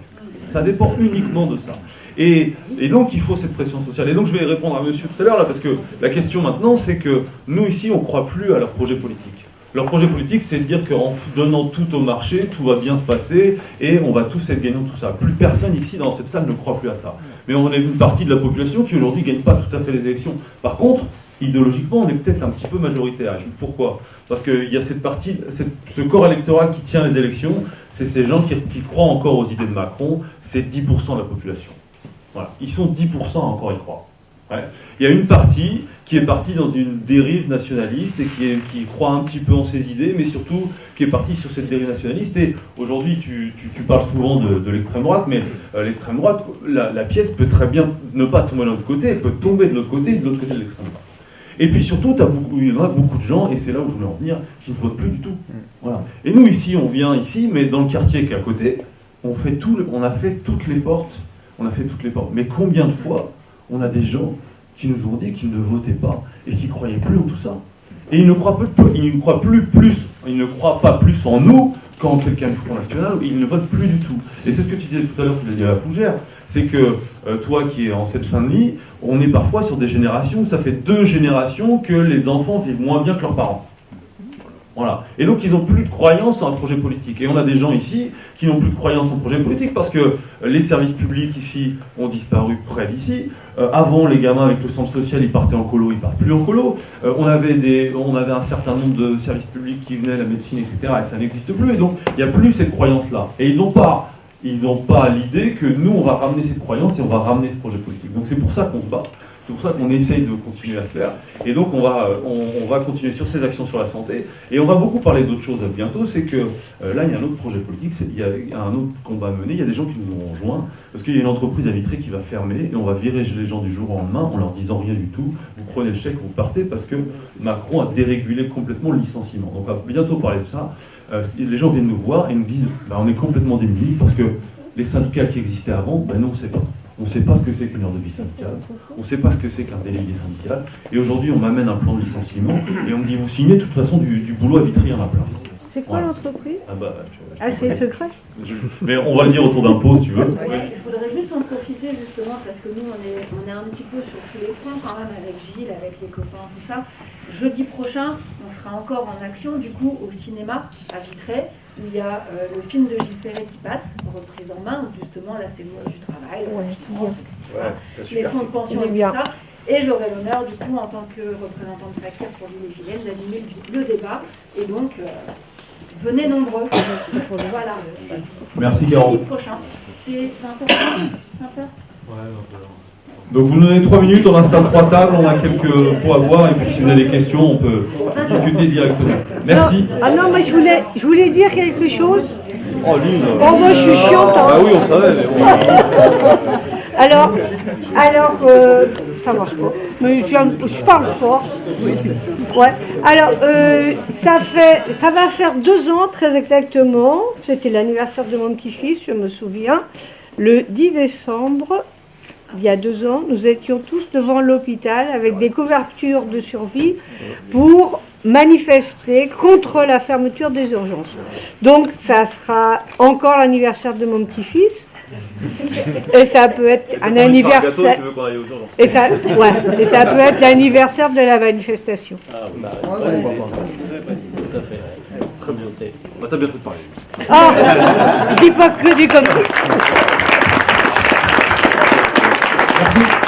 A: Ça dépend uniquement de ça. Et donc, il faut cette pression sociale. Et donc, je vais répondre à monsieur tout à l'heure, là, parce que la question maintenant, c'est que nous, ici, on ne croit plus à leur projet politique. Leur projet politique, c'est de dire qu'en donnant tout au marché, tout va bien se passer, et on va tous être gagnants de tout ça. Plus personne ici, dans cette salle, ne croit plus à ça. Mais on est une partie de la population qui, aujourd'hui, ne gagne pas tout à fait les élections. Par contre, idéologiquement, on est peut-être un petit peu majoritaire. Pourquoi ? Parce qu'il y a cette partie, ce corps électoral qui tient les élections, c'est ces gens qui croient encore aux idées de Macron, c'est 10% de la population. Voilà. Ils sont 10% à encore y croire. Ouais. Il y a une partie qui est partie dans une dérive nationaliste et qui croit un petit peu en ses idées, mais surtout qui est partie sur cette dérive nationaliste. Et aujourd'hui, tu parles souvent de l'extrême droite, mais l'extrême droite, la pièce peut très bien ne pas tomber de l'autre côté, elle peut tomber de l'autre côté et de l'autre côté de l'extrême droite. Et puis surtout, il y en a beaucoup de gens, et c'est là où je voulais en venir, qui ne votent plus du tout. Voilà. Et nous, ici, on vient ici, mais dans le quartier qui est à côté, on a fait toutes les portes. On a fait toutes les portes. Mais combien de fois on a des gens qui nous ont dit qu'ils ne votaient pas et qui ne croyaient plus en tout ça. Et ils ne croient pas plus en nous qu'en quelqu'un du Front National. Ils ne votent plus du tout. Et c'est ce que tu disais tout à l'heure, tu l'as dit à la Fougère, c'est que toi qui es en Seine-Saint-Denis, on est parfois sur des générations, ça fait 2 générations que les enfants vivent moins bien que leurs parents. Voilà. Et donc ils n'ont plus de croyance en un projet politique. Et on a des gens ici qui n'ont plus de croyance en projet politique parce que les services publics ici ont disparu près d'ici. Avant, les gamins avec le centre social, ils partaient en colo, ils partent plus en colo. On avait un certain nombre de services publics qui venaient, la médecine, etc. Et ça n'existe plus. Et donc il n'y a plus cette croyance-là. Et ils n'ont pas l'idée que nous, on va ramener cette croyance et on va ramener ce projet politique. Donc c'est pour ça qu'on se bat. C'est pour ça qu'on essaye de continuer à se faire. Et donc on va continuer sur ces actions sur la santé. Et on va beaucoup parler d'autres choses bientôt. C'est que là, il y a un autre projet politique, il y a un autre combat à mener. Il y a des gens qui nous ont rejoints. Parce qu'il y a une entreprise à Vitré qui va fermer. Et on va virer les gens du jour au lendemain en leur disant rien du tout. Vous prenez le chèque, vous partez. Parce que Macron a dérégulé complètement le licenciement. Donc on va bientôt parler de ça. Les gens viennent nous voir et nous disent on est complètement démunis. Parce que les syndicats qui existaient avant, nous on ne sait pas. On ne sait pas ce que c'est qu'une heure de vie syndicale, on ne sait pas ce que c'est qu'un délégué syndical, et aujourd'hui on m'amène un plan de licenciement, et on me dit vous signez, de toute façon du boulot à Vitry, il y en a plein.
D: C'est quoi l'entreprise ?
J: Ah,
D: c'est secret ?
A: Mais on va le dire autour d'un pot, si tu veux.
G: Je voudrais juste en profiter justement
K: rapidement, parce que nous, on est un petit peu sur tous les fronts quand même, avec Gilles, avec les copains, tout ça. Jeudi prochain, on sera encore en action, du coup, au cinéma, à Vitré, où il y a le film de Gilles Perret qui passe, reprise en main, où justement, là, c'est le monde du travail, la finance, etc. Les fonds de pension et tout ça. Et j'aurai l'honneur, du coup, en tant que représentant de Fakir pour l'île et Guyenne, d'animer le débat. Et donc, venez nombreux. Voilà.
A: Merci, Caro.
K: Jeudi prochain. C'est 20h. 20h.
A: Donc vous nous donnez 3 minutes, on installe 3 tables, on a quelques pots à boire, et puis si vous avez des questions, on peut discuter directement. Merci.
D: Non, mais je voulais dire quelque chose.
A: Oh, Lynn.
D: Oh, moi, je suis chiante. Hein.
A: Ah oui, on savait. Mais bon.
D: Alors, ça marche pas. Mais je parle fort. Ouais. Alors, ça va faire 2 ans, très exactement. C'était l'anniversaire de mon petit-fils, je me souviens. Le 10 décembre, il y a 2 ans, nous étions tous devant l'hôpital avec des couvertures de survie pour manifester contre la fermeture des urgences. Donc, ça sera encore l'anniversaire de mon petit-fils. Et ça peut être un anniversaire. Et ça peut être l'anniversaire de la manifestation.
H: Ah, bah, tout à fait. Très bien.
A: Bah, t'as bien fait de parler.
D: Ah, je dis pas que des conneries.
I: Merci.